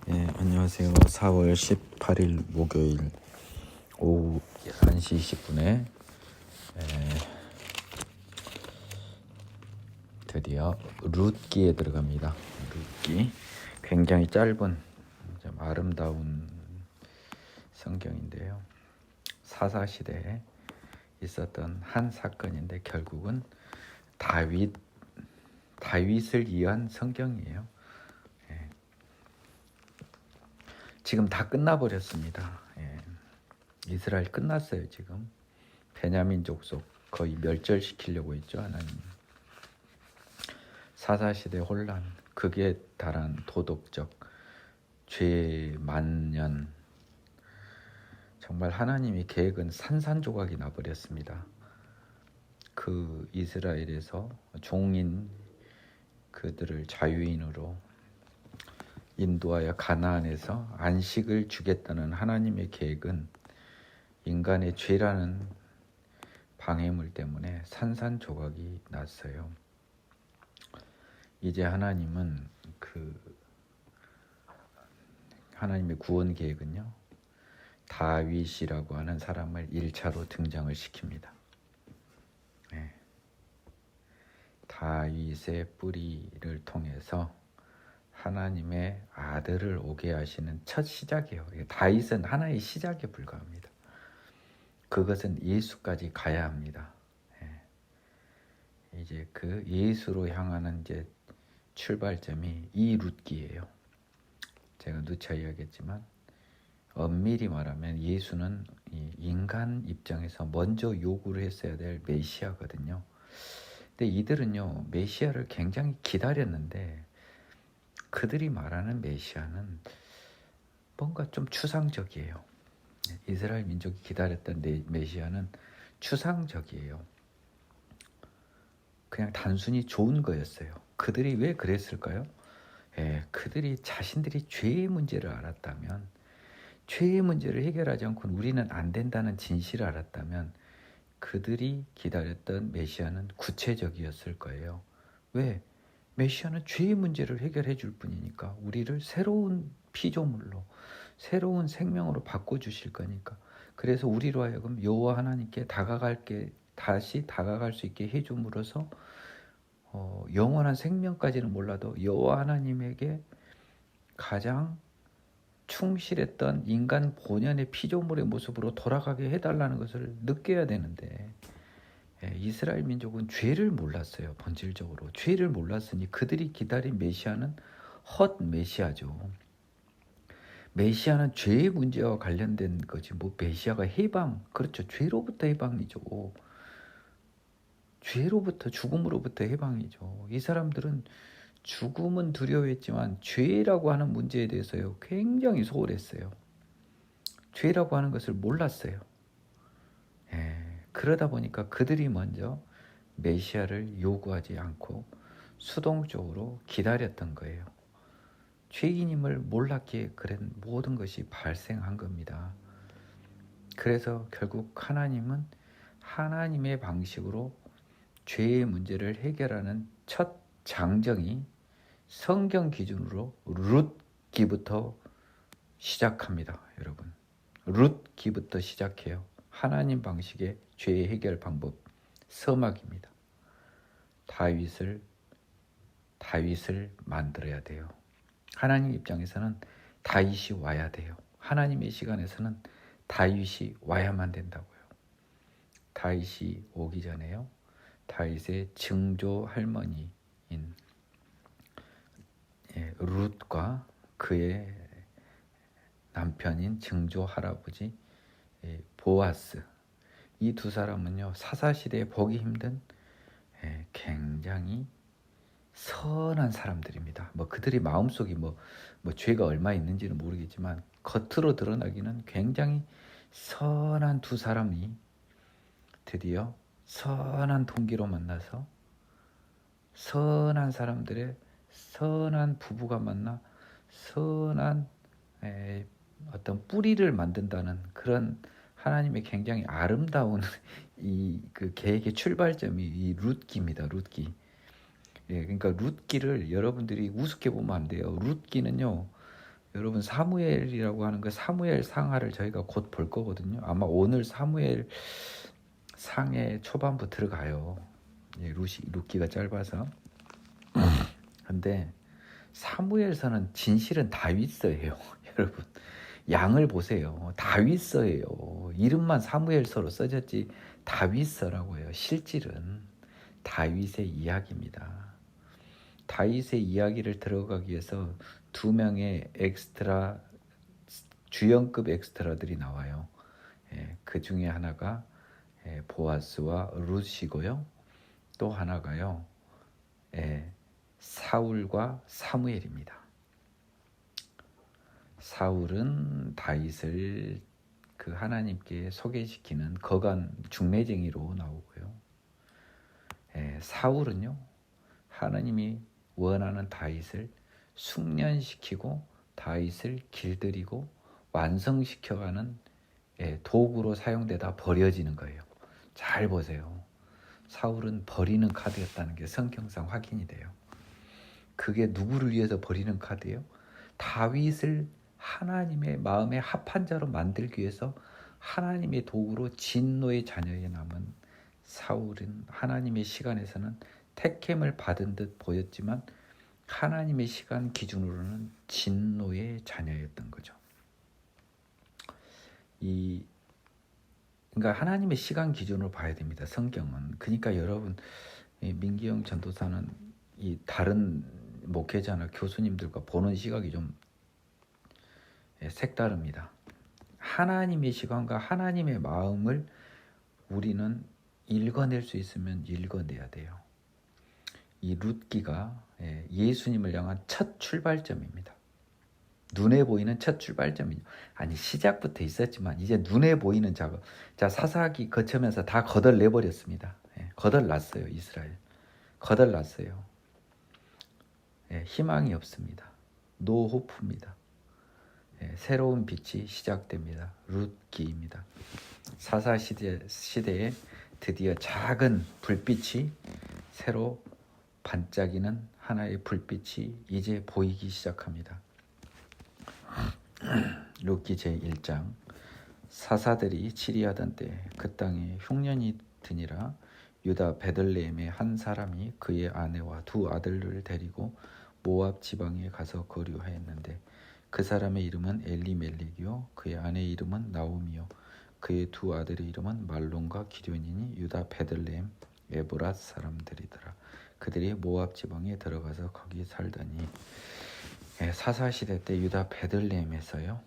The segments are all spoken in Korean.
안녕하세요. 4월 18일 목요일 오후 1시 20분에 드디어 룻기에 들어갑니다. 룻기 굉장히 짧은 좀 아름다운 성경인데요. 사사시대에 있었던 한 사건인데 결국은 다윗을 위한 성경이에요. 지금 다 끝나버렸습니다. 이스라엘 끝났어요. 지금 베냐민 족속 거의 멸절시키려고 했죠. 하나님. 사사시대 혼란, 극에 달한 도덕적 죄 만년, 정말 하나님의 계획은 산산조각이 나버렸습니다. 그 이스라엘에서 종인 그들을 자유인으로 인도하여 가나안에서 안식을 주겠다는 하나님의 계획은 인간의 죄라는 방해물 때문에 산산조각이 났어요. 이제 하나님은 하나님의 구원 계획은요, 다윗이라고 하는 사람을 1차로 등장을 시킵니다. 다윗의 뿌리를 통해서 하나님의 아들을 오게 하시는 첫 시작이에요. 다윗은 하나의 시작에 불과합니다. 그것은 예수까지 가야 합니다. 이제 그 예수로 향하는 이제 출발점이 이 룻기예요. 제가 누차 이야기했지만 엄밀히 말하면 예수는 인간 입장에서 먼저 요구를 했어야 될 메시아거든요. 근데 이들은요, 메시아를 굉장히 기다렸는데 그들이 말하는 메시아는 뭔가 좀 추상적이에요. 이스라엘 민족이 기다렸던 메시아는 추상적이에요. 그냥 단순히 좋은 거였어요. 그들이 왜 그랬을까요? 그들이 자신들이 죄의 문제를 알았다면, 죄의 문제를 해결하지 않고는 우리는 안 된다는 진실을 알았다면 그들이 기다렸던 메시아는 구체적이었을 거예요. 왜? 메시아는 죄의 문제를 해결해 줄 뿐이니까, 우리를 새로운 피조물로, 새로운 생명으로 바꿔주실 거니까. 그래서 우리로 하여금 여호와 하나님께 다시 다가갈 수 있게 해줌으로써 영원한 생명까지는 몰라도 여호와 하나님에게 가장 충실했던 인간 본연의 피조물의 모습으로 돌아가게 해달라는 것을 느껴야 되는데, 이스라엘 민족은 죄를 몰랐어요. 본질적으로 죄를 몰랐으니 그들이 기다린 메시아는 헛 메시아죠. 메시아는 죄의 문제와 관련된 거지, 뭐 메시아가 해방, 그렇죠, 죄로부터 해방이죠. 죄로부터, 죽음으로부터 해방이죠. 이 사람들은 죽음은 두려워했지만 죄라고 하는 문제에 대해서요, 굉장히 소홀했어요. 죄라고 하는 것을 몰랐어요. 그러다 보니까 그들이 먼저 메시아를 요구하지 않고 수동적으로 기다렸던 거예요. 죄인임을 몰랐기에 그런 모든 것이 발생한 겁니다. 그래서 결국 하나님은 하나님의 방식으로 죄의 문제를 해결하는 첫 장정이 성경 기준으로 룻기부터 시작합니다. 여러분, 룻기부터 시작해요. 하나님 방식의 죄의 해결 방법, 서막입니다. 다윗을 만들어야 돼요. 하나님 입장에서는 다윗이 와야 돼요. 하나님의 시간에서는 다윗이 와야만 된다고요. 다윗이 오기 전에요, 다윗의 증조 할머니인 룻과 그의 남편인 증조 할아버지 보아스, 이 두 사람은요, 사사시대에 보기 힘든 굉장히 선한 사람들입니다. 뭐 그들의 마음속이 뭐 죄가 얼마 있는지는 모르겠지만 겉으로 드러나기는 굉장히 선한 두 사람이 드디어 선한 동기로 만나서 선한 사람들의 선한 부부가 만나 선한 어떤 뿌리를 만든다는 그런 하나님의 굉장히 아름다운 그 계획의 출발점이 이 룻기입니다. 룻기. 그러니까 룻기를 여러분들이 우습게 보면 안 돼요. 룻기는요, 여러분 사무엘이라고 하는 그 사무엘 상하를 저희가 곧 볼 거거든요. 아마 오늘 사무엘 상의 초반부 들어가요. 예, 룻기가 짧아서. 근데 사무엘서는 진실은 다윗서예요. 여러분 양을 보세요. 다윗서예요. 이름만 사무엘서로 써졌지 다윗서라고 해요. 실질은 다윗의 이야기입니다. 다윗의 이야기를 들어가기 위해서 두 명의 엑스트라 주연급 엑스트라들이 나와요. 예, 그 중에 하나가 보아스와 룻이고요. 또 하나가요. 사울과 사무엘입니다. 사울은 다윗을 그 하나님께 소개시키는 거간 중매쟁이로 나오고요. 사울은요. 하나님이 원하는 다윗을 숙련시키고 다윗을 길들이고 완성시켜가는 도구로 사용되다 버려지는 거예요. 잘 보세요. 사울은 버리는 카드였다는 게 성경상 확인이 돼요. 그게 누구를 위해서 버리는 카드예요? 다윗을 하나님의 마음에 합한 자로 만들기 위해서 하나님의 도구로 진노의 자녀에 남은 사울은 하나님의 시간에서는 택함을 받은 듯 보였지만 하나님의 시간 기준으로는 진노의 자녀였던 거죠. 그러니까 하나님의 시간 기준으로 봐야 됩니다. 성경은. 그러니까 여러분 민기영 전도사는 이 다른 목회자나 교수님들과 보는 시각이 좀 색다릅니다. 하나님의 시간과 하나님의 마음을 우리는 읽어낼 수 있으면 읽어내야 돼요. 이 룻기가 예수님을 향한 첫 출발점입니다. 눈에 보이는 첫 출발점이죠. 아니 시작부터 있었지만 이제 눈에 보이는 작업. 자 사사기 거치면서 다 거덜내버렸습니다. 거덜났어요. 이스라엘. 거덜났어요. 희망이 없습니다. 노호프입니다. 새로운 빛이 시작됩니다. 룻기입니다. 사사 시대에 드디어 작은 불빛이 새로 반짝이는 하나의 불빛이 이제 보이기 시작합니다. 룻기 제1장 사사들이 치리하던 때 그 땅에 흉년이 드니라 유다 베들레헴의 한 사람이 그의 아내와 두 아들을 데리고 모압 지방에 가서 거류하였는데 그 사람의 이름은 엘리멜렉이요 그의 아내의 이름은 나오미요 그의 두 아들의 이름은 말론과 기럐이니 유다 베들레헴 에브랏 사람들이더라. 그들이 모압 지방에 들어가서 거기 살더니 사사시대 때 유다 베들레헴에서요.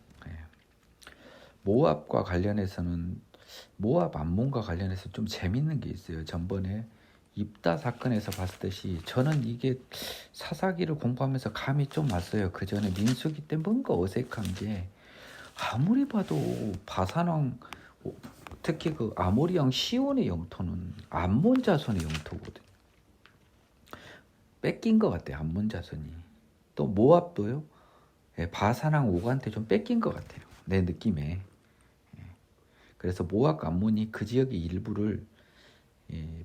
모압과 관련해서는 모압 암몬과 관련해서 좀 재밌는 게 있어요. 전번에 입다 사건에서 봤듯이 저는 이게 사사기를 공부하면서 감이 좀 왔어요. 그 전에 민수기 때 뭔가 어색한 게 아무리 봐도 바산왕 특히 그 아모리 왕 시온의 영토는 암몬 자손의 영토거든요. 뺏긴 것 같아요. 암몬 자손이. 또 모압도요. 바산왕 옥한테 좀 뺏긴 것 같아요. 내 느낌에. 그래서 모압 암몬이 그 지역의 일부를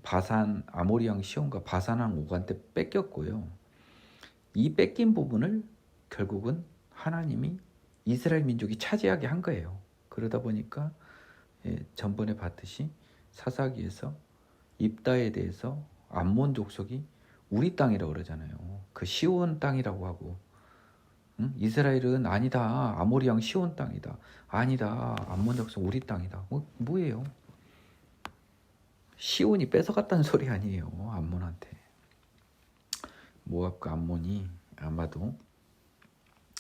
바산 아모리 왕 시온과 바산왕 옥한테 뺏겼고요. 이 뺏긴 부분을 결국은 하나님이 이스라엘 민족이 차지하게 한 거예요. 그러다 보니까 전번에 봤듯이 사사기에서 입다에 대해서 암몬 족속이 우리 땅이라고 그러잖아요. 그 시온 땅이라고 하고 응? 이스라엘은 아니다. 아모리 왕 시온 땅이다. 아니다. 암몬 족속 우리 땅이다. 뭐예요? 시온이 뺏어갔다는 소리 아니에요. 암몬한테. 모압과 암몬이 아마도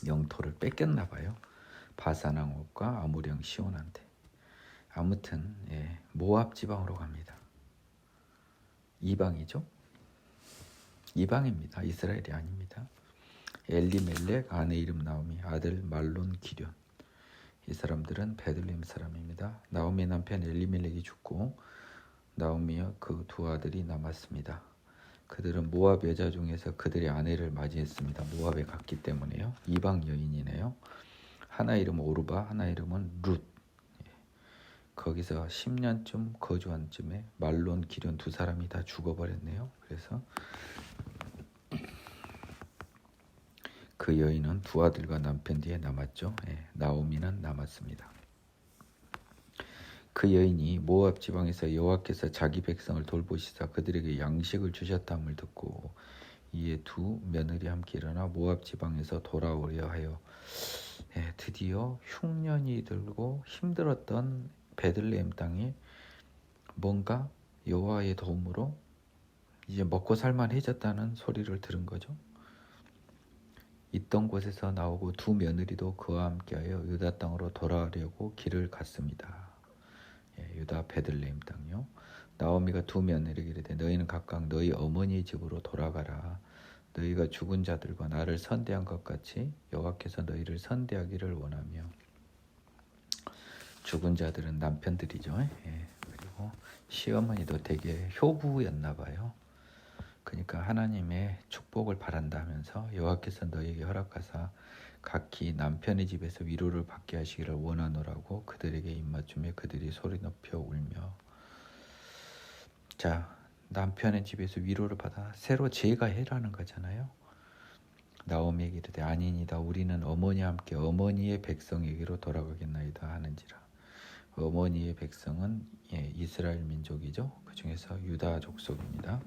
영토를 뺏겼나 봐요. 바산왕과 아모리 왕 시온한테. 아무튼 모압 지방으로 갑니다. 이방이죠. 이방입니다. 이스라엘이 아닙니다. 엘리멜렉 아내 이름 나오미 아들 말론 기럐 이 사람들은 베들레헴 사람입니다. 나오미 남편 엘리멜렉이 죽고 나오미와 그 두 아들이 남았습니다. 그들은 모압 여자 중에서 그들의 아내를 맞이했습니다. 모압에 갔기 때문에요. 이방 여인이네요. 하나 이름은 오르바 하나 이름은 룻. 거기서 10년쯤 거주한 쯤에 말론 기럐 두 사람이 다 죽어버렸네요. 그래서 그 여인은 두 아들과 남편 뒤에 남았죠. 나오미는 남았습니다. 그 여인이 모압 지방에서 여호와께서 자기 백성을 돌보시사 그들에게 양식을 주셨다함을 듣고 이에 두 며느리 함께 일어나 모압 지방에서 돌아오려 하여 드디어 흉년이 들고 힘들었던 베들레헴 땅이 뭔가 여호와의 도움으로 이제 먹고 살만해졌다는 소리를 들은 거죠. 있던 곳에서 나오고 두 며느리도 그와 함께하여 유다 땅으로 돌아가려고 길을 갔습니다. 유다 베들레헴 땅요. 나오미가 두 며느리에게 이르되 너희는 각각 너희 어머니의 집으로 돌아가라. 너희가 죽은 자들과 나를 선대한 것 같이 여호와께서 너희를 선대하기를 원하며. 죽은 자들은 남편들이죠. 그리고 시어머니도 되게 효부였나 봐요. 그러니까 하나님의 축복을 바란다면서 여호와께서 너희에게 허락하사 각기 남편의 집에서 위로를 받게 하시기를 원하노라고 그들에게 입맞추며 그들이 소리 높여 울며. 자, 남편의 집에서 위로를 받아 새로 제가 해라는 거잖아요. 나오미에게 이르되 아니니다 우리는 어머니와 함께 어머니의 백성에게로 돌아가겠나이다 하는지라. 어머니의 백성은 이스라엘 민족이죠. 그 중에서 유다 족속입니다.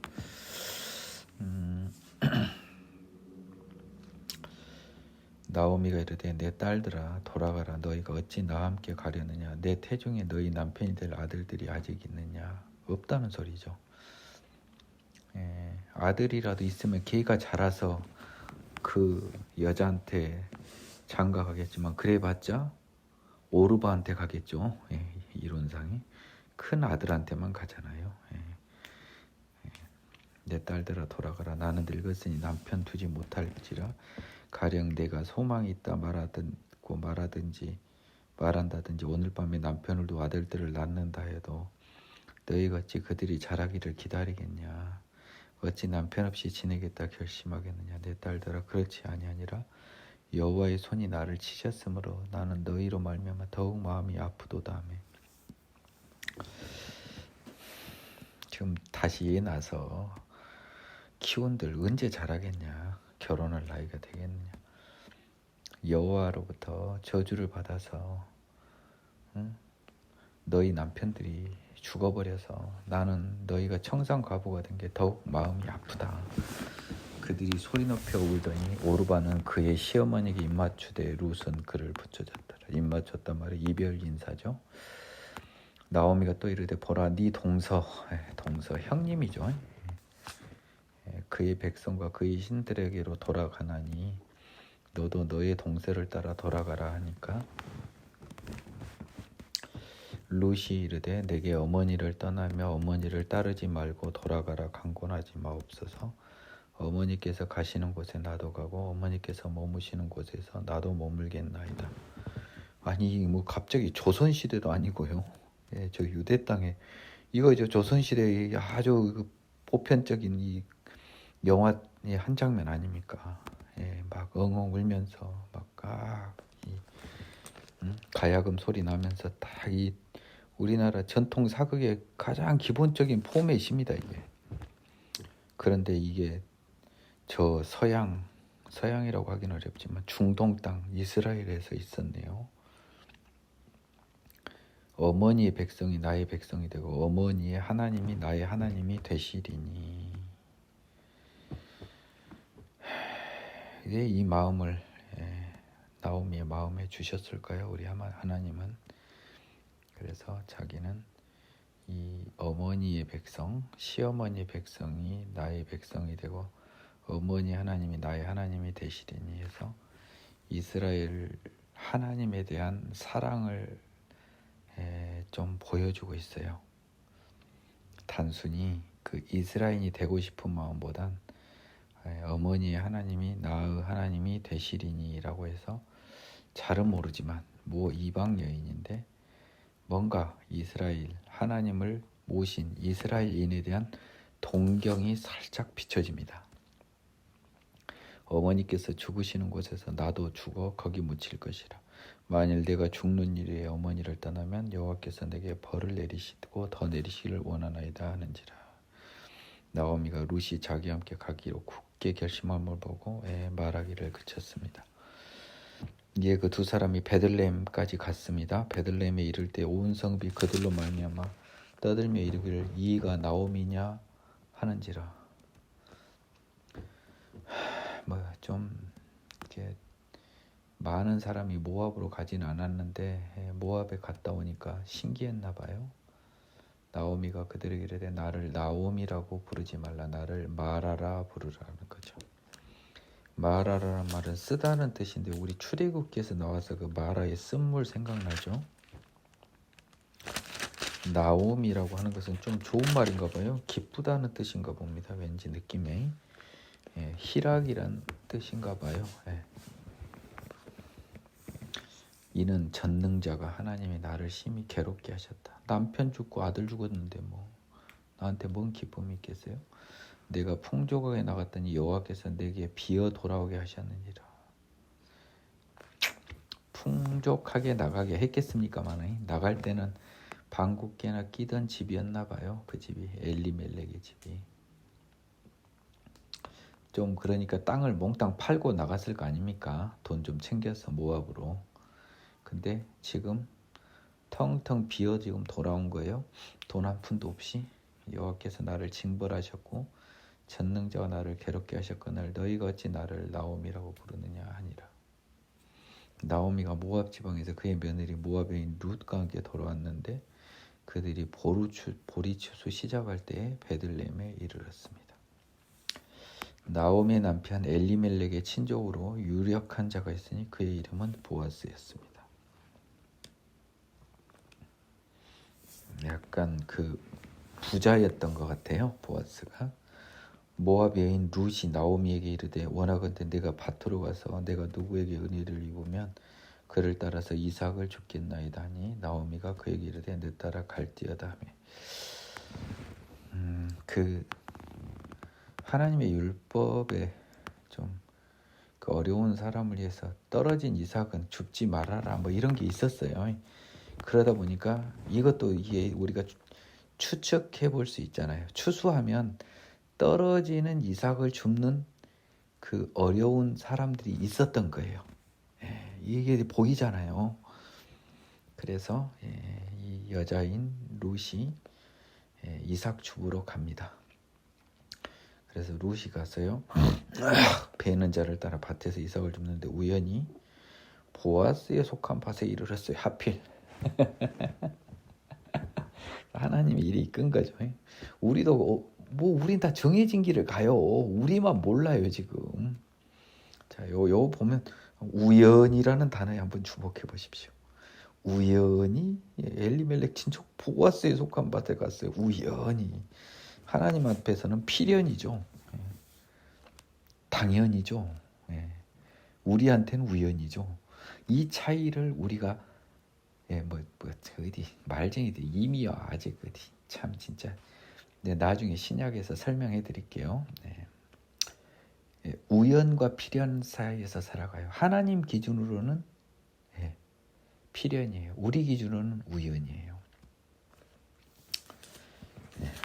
나오미가 이르되 내 딸들아 돌아가라. 너희가 어찌 나와 함께 가려느냐. 내 태중에 너희 남편이 될 아들들이 아직 있느냐. 없다는 소리죠. 아들이라도 있으면 걔가 자라서 그 여자한테 장가가겠지만 그래봤자 오르바한테 가겠죠. 이론상이 큰 아들한테만 가잖아요. 내 딸들아 돌아가라. 나는 늙었으니 남편 두지 못할지라. 가령 내가 소망이 있다 말한다든지 오늘 밤에 남편을 두고 아들들을 낳는다 해도 너희가 어찌 그들이 자라기를 기다리겠냐. 어찌 남편 없이 지내겠다 결심하겠느냐. 내 딸들아 그렇지 아니하니라. 여호와의 손이 나를 치셨으므로 나는 너희로 말미암아 더욱 마음이 아프도다 하매. 지금 다시 애 낳아서 키운들 언제 자라겠냐. 결혼할 나이가 되겠느냐. 여호와로부터 저주를 받아서 너희 남편들이 죽어버려서 나는 너희가 청산과부가 된 게 더욱 마음이 아프다. 그들이 소리 높여 울더니 오르바는 그의 시어머니에게 입맞추되 룻은 그를 붙여줬더라. 입맞췄단 말이 이별 인사죠. 나오미가 또 이르되 보라 네 동서 형님이죠. 그의 백성과 그의 신들에게로 돌아가나니 너도 너의 동서를 따라 돌아가라 하니까 룻이 이르되 내게 어머니를 떠나며 어머니를 따르지 말고 돌아가라. 강권하지 마옵소서. 어머니께서 가시는 곳에 나도 가고 어머니께서 머무시는 곳에서 나도 머물겠나이다. 아니 뭐 갑자기 조선시대도 아니고요. 저 유대 땅에 이거 조선시대의 아주 보편적인 이 영화의 한 장면 아닙니까? 막 엉엉 울면서 막 가야금 소리 나면서 딱 이 우리나라 전통 사극의 가장 기본적인 포맷입니다 이게. 그런데 이게 저 서양이라고 하기는 어렵지만 중동 땅 이스라엘에서 있었네요. 어머니의 백성이 나의 백성이 되고 어머니의 하나님이 나의 하나님이 되시리니. 이제 이 마음을 나오미의 마음에 주셨을까요? 우리 하나님은. 그래서 자기는 이 어머니의 백성, 시어머니의 백성이 나의 백성이 되고 어머니 하나님이 나의 하나님이 되시리니 해서 이스라엘 하나님에 대한 사랑을 좀 보여주고 있어요. 단순히 그 이스라엘이 되고 싶은 마음보단 어머니의 하나님이 나의 하나님이 되시리니라고 해서 잘은 모르지만 이방 여인인데 뭔가 이스라엘 하나님을 모신 이스라엘인에 대한 동경이 살짝 비춰집니다. 어머니께서 죽으시는 곳에서 나도 죽어 거기 묻힐 것이라. 만일 내가 죽는 일에 어머니를 떠나면 여호와께서 내게 벌을 내리시고 더 내리시기를 원하나이다 하는지라. 나오미가 룻이 자기와 함께 가기로 굳게 결심함을 보고 말하기를 그쳤습니다. 이에 그 두 사람이 베들레헴까지 갔습니다. 베들레헴에 이를 때 온 성읍이 그들로 말미암아 떠들며 이르기를 이가 나오미냐 하는지라. 뭐 좀 이렇게 많은 사람이 모압으로 가진 않았는데 모압에 갔다 오니까 신기했나 봐요. 나오미가 그들에게 이르되 나를 나오미라고 부르지 말라, 나를 마라라 부르라는 거죠. 마라라는 말은 쓰다는 뜻인데 우리 출애굽기에서 나와서 그 마라의 쓴물 생각나죠? 나옴이라고 하는 것은 좀 좋은 말인가 봐요. 기쁘다는 뜻인가 봅니다. 왠지 느낌에 희락이란 뜻인가 봐요. 이는 전능자가 하나님이 나를 심히 괴롭게 하셨다. 남편 죽고 아들 죽었는데 뭐 나한테 뭔 기쁨이 있겠어요? 내가 풍족하게 나갔더니 여호와께서 내게 비어 돌아오게 하셨느니라. 풍족하게 나가게 했겠습니까만 나갈 때는 방국계나 끼던 집이었나 봐요. 그 집이 엘리멜렉의 집이. 좀 그러니까 땅을 몽땅 팔고 나갔을 거 아닙니까? 돈 좀 챙겨서 모압으로. 근데 지금 텅텅 비어 지금 돌아온 거예요. 돈 한 푼도 없이. 여호와께서 나를 징벌하셨고 전능자가 나를 괴롭게 하셨거늘 너희가 어찌 나를 나오미라고 부르느냐 하니라. 나오미가 모압 지방에서 그의 며느리 모압여인 룻과 함께 돌아왔는데 그들이 보리 추수 시작할 때에 베들레헴에 이르렀습니다. 나오미의 남편 엘리멜렉의 친족으로 유력한 자가 있으니 그의 이름은 보아스였습니다. 약간 그 부자였던 것 같아요. 보아스가. 모압 여인 룻이 나오미에게 이르되 원하건대 내가 밭으로 가서 내가 누구에게 은혜를 입으면 그를 따라서 이삭을 줍겠나이다 하니 나오미가 그에게 이르되 내 따라 갈지어다 하며 그 하나님의 율법에 좀 그 어려운 사람을 위해서 떨어진 이삭은 줍지 말아라 뭐 이런 게 있었어요. 그러다 보니까 이것도 이게 우리가 추측해 볼 수 있잖아요. 추수하면 떨어지는 이삭을 줍는 그 어려운 사람들이 있었던 거예요. 이게 보이잖아요. 그래서 이 여자인 룻이 이삭 줍으러 갑니다. 그래서 룻이 가서요. 베는 자를 따라 밭에서 이삭을 줍는데 우연히 보아스에 속한 밭에 이르렀어요. 하필. 하나님이 일이 이끈 거죠. 우리도 뭐 우린 다 정해진 길을 가요. 우리만 몰라요 지금. 자, 요 보면 우연이라는 단어에 한번 주목해 보십시오. 우연히 엘리멜렉 친척 보아스에 속한 밭에 갔어요. 우연히. 하나님 앞에서는 필연이죠. 당연이죠. 우리한테는 우연이죠. 이 차이를 우리가 어디 말쟁이들 이미요 아직 어디 참 진짜. 나중에 신약에서 설명해 드릴게요. 우연과 필연 사이에서 살아가요. 하나님 기준으로는 필연이에요. 우리 기준으로는 우연이에요.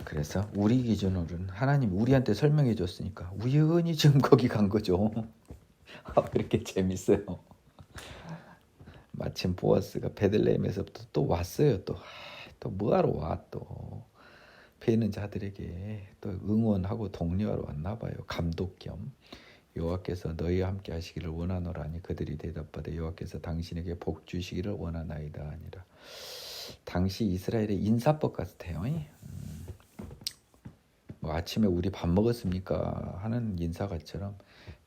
그래서 우리 기준으로는 하나님 우리한테 설명해 줬으니까 우연히 지금 거기 간 거죠. 그렇게 재밌어요. 마침 보아스가 베들레헴에서부터 또 왔어요. 또 뭐하러 와 또. 베는 자들에게 또 응원하고 독려하러 왔나 봐요. 감독 겸. 여호와께서 너희와 함께 하시기를 원하노라니 그들이 대답하되 여호와께서 당신에게 복 주시기를 원하나이다 아니라. 당시 이스라엘의 인사법 같아요. 뭐 아침에 우리 밥 먹었습니까 하는 인사가처럼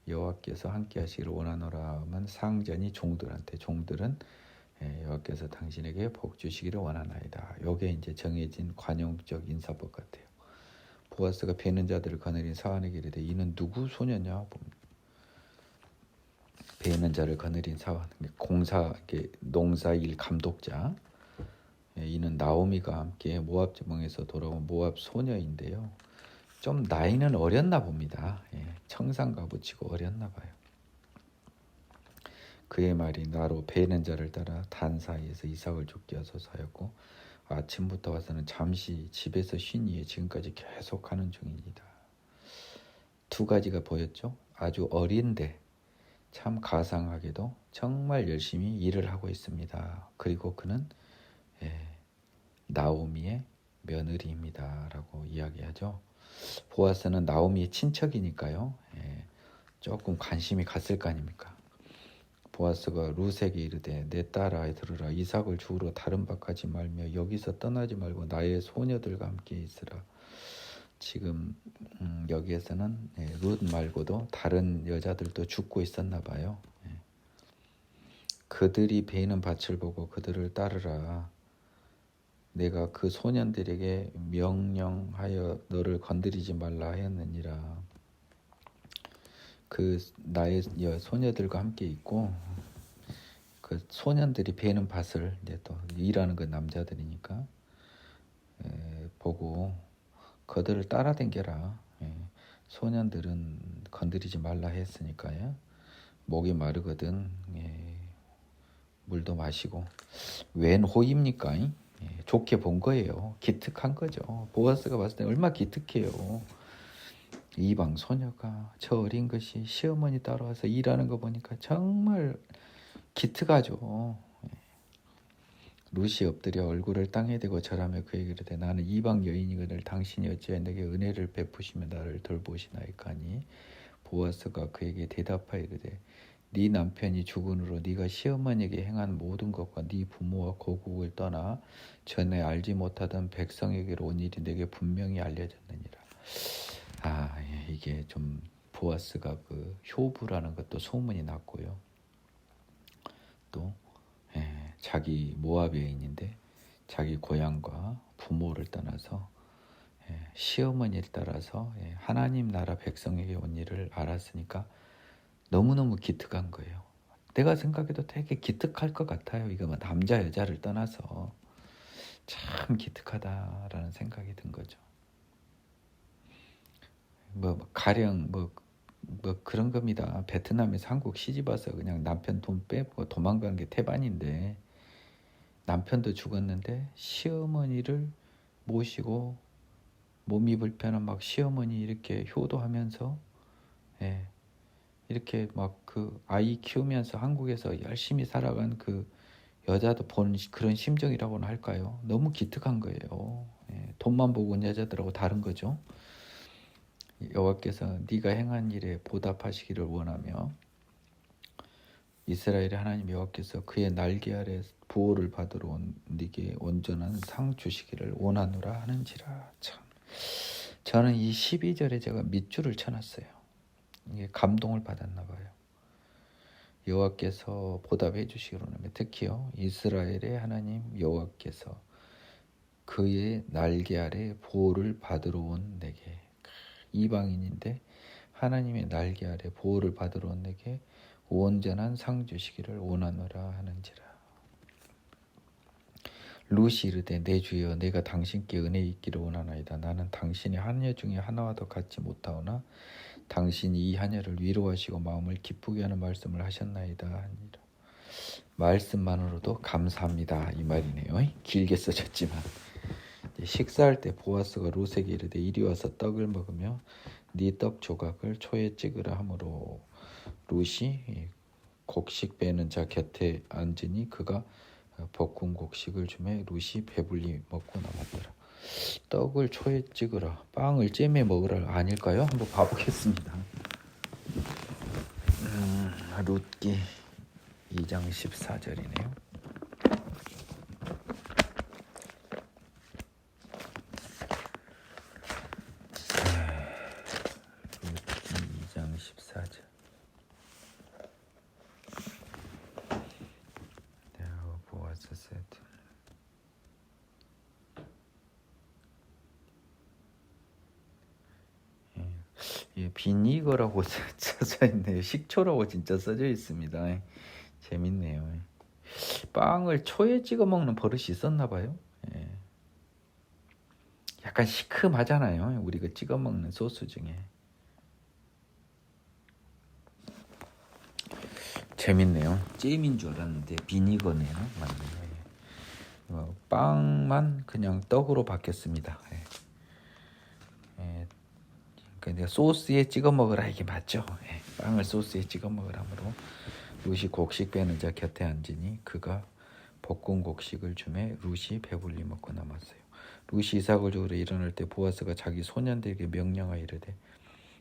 여호와께서 함께 하시기를 원하노라 하면 상전이 종들한테, 종들은 여호와께서 당신에게 복 주시기를 원하나이다. 요게 이제 정해진 관용적 인사법 같아요. 보아스가 베는 자들을 거느린 사환에게 이르되 이는 누구 소녀냐? 베는 자를 거느린 사환, 농사일 감독자. 이는 나오미가 함께 모압 지방에서 돌아온 모압 소녀인데요. 좀 나이는 어렸나 봅니다. 청산가 붙이고 어렸나 봐요. 그의 말이 나로 베는 자를 따라 단 사이에서 이삭을 줍게 하소서 하였고 아침부터 와서는 잠시 집에서 쉰 이에 지금까지 계속 하는 중입니다. 두 가지가 보였죠. 아주 어린데 참 가상하게도 정말 열심히 일을 하고 있습니다. 그리고 그는 나오미의 며느리입니다라고 이야기하죠. 보아스는 나오미의 친척이니까요. 조금 관심이 갔을 거 아닙니까. 보아스가 룻에게 이르되 내 딸아 들으라 이삭을 주우러 다른 밭 가지 말며 여기서 떠나지 말고 나의 소녀들과 함께 있으라. 지금 여기에서는 룻 말고도 다른 여자들도 죽고 있었나 봐요. 그들이 베이는 밭을 보고 그들을 따르라. 내가 그 소년들에게 명령하여 너를 건드리지 말라 하였느니라. 그 나의 소녀들과 함께 있고 그 소년들이 베는 밭을 이제 또 일하는 그 남자들이니까 보고 그들을 따라댕겨라. 소년들은 건드리지 말라 했으니까요. 목이 마르거든 물도 마시고 웬 호입니까? 좋게 본 거예요. 기특한 거죠. 보아스가 봤을 때 얼마나 기특해요. 이방 소녀가 저 어린 것이 시어머니 따라와서 일하는 거 보니까 정말 기특하죠. 룻이 엎드려 얼굴을 땅에 대고 절하며 그에게 이르되 나는 이방 여인이거늘 당신이 어찌하여 내게 은혜를 베푸시며 나를 돌보시나이까 하니 보아스가 그에게 대답하여 이르되 네 남편이 죽은 후로 네가 시어머니에게 행한 모든 것과 네 부모와 고국을 떠나 전에 알지 못하던 백성에게로 온 일이 내게 분명히 알려졌느니라. 이게 좀 보아스가 그 효부라는 것도 소문이 났고요. 또 자기 모압 여인인데 자기 고향과 부모를 떠나서 시어머니를 따라서 하나님 나라 백성에게 온 일을 알았으니까 너무너무 기특한 거예요. 내가 생각해도 되게 기특할 것 같아요. 이거 뭐 남자 여자를 떠나서 참 기특하다라는 생각이 든 거죠. 가령 그런 겁니다. 베트남에서 한국 시집 와서 그냥 남편 돈 빼고 도망간 게 태반인데 남편도 죽었는데 시어머니를 모시고 몸이 불편한 막 시어머니 이렇게 효도하면서 이렇게 막 그 아이 키우면서 한국에서 열심히 살아간 그 여자도 보는 그런 심정이라고는 할까요? 너무 기특한 거예요. 돈만 보고 온 여자들하고 다른 거죠. 여호와께서 네가 행한 일에 보답하시기를 원하며 이스라엘의 하나님 여호와께서 그의 날개 아래 보호를 받으러 온 네게 온전한 상 주시기를 원하노라 하는지라. 참 저는 이 12절에 제가 밑줄을 쳐놨어요. 이게 감동을 받았나 봐요. 여호와께서 보답해 주시기를 원하며 특히요 이스라엘의 하나님 여호와께서 그의 날개 아래 보호를 받으러 온 내게 이방인인데 하나님의 날개 아래 보호를 받으러 온 내게 온전한 상 주시기를 원하노라 하는지라. 룻이 이르되 내 주여 내가 당신께 은혜 있기를 원하나이다. 나는 당신의 하녀 중에 하나와도 같지 못하오나 당신이 이 하녀를 위로하시고 마음을 기쁘게 하는 말씀을 하셨나이다 하니라. 말씀만으로도 감사합니다 이 말이네요. 길게 써졌지만 식사할 때 보아스가 룻에게 이르되 이리 와서 떡을 먹으며 네 떡 조각을 초에 찍으라 하므로 룻이 곡식 빼는 자 곁에 앉으니 그가 볶은 곡식을 주매 룻이 배불리 먹고 남았더라. 떡을 초에 찍으라 빵을 잼에 먹으라 아닐까요? 한번 봐보겠습니다. 룻기 2장 14절이네요. 룻기 2장 14절. 보아스 세트. 비니거라고 써져 있네요. 식초라고 진짜 써져 있습니다. 재밌네요. 빵을 초에 찍어 먹는 버릇이 있었나 봐요. 약간 시큼하잖아요. 우리가 찍어 먹는 소스 중에. 재밌네요. 잼인 줄 알았는데 비니거네요. 맞네요. 빵만 그냥 떡으로 바뀌었습니다. 근데 소스에 찍어 먹으라 이게 맞죠? 예, 빵을 소스에 찍어 먹으라므로 룻이 곡식 빼는 자 곁에 앉으니 그가 볶은 곡식을 주매 룻이 배불리 먹고 남았어요. 룻이 이삭을 주우러 일어날 때 보아스가 자기 소년들에게 명령하여 이르되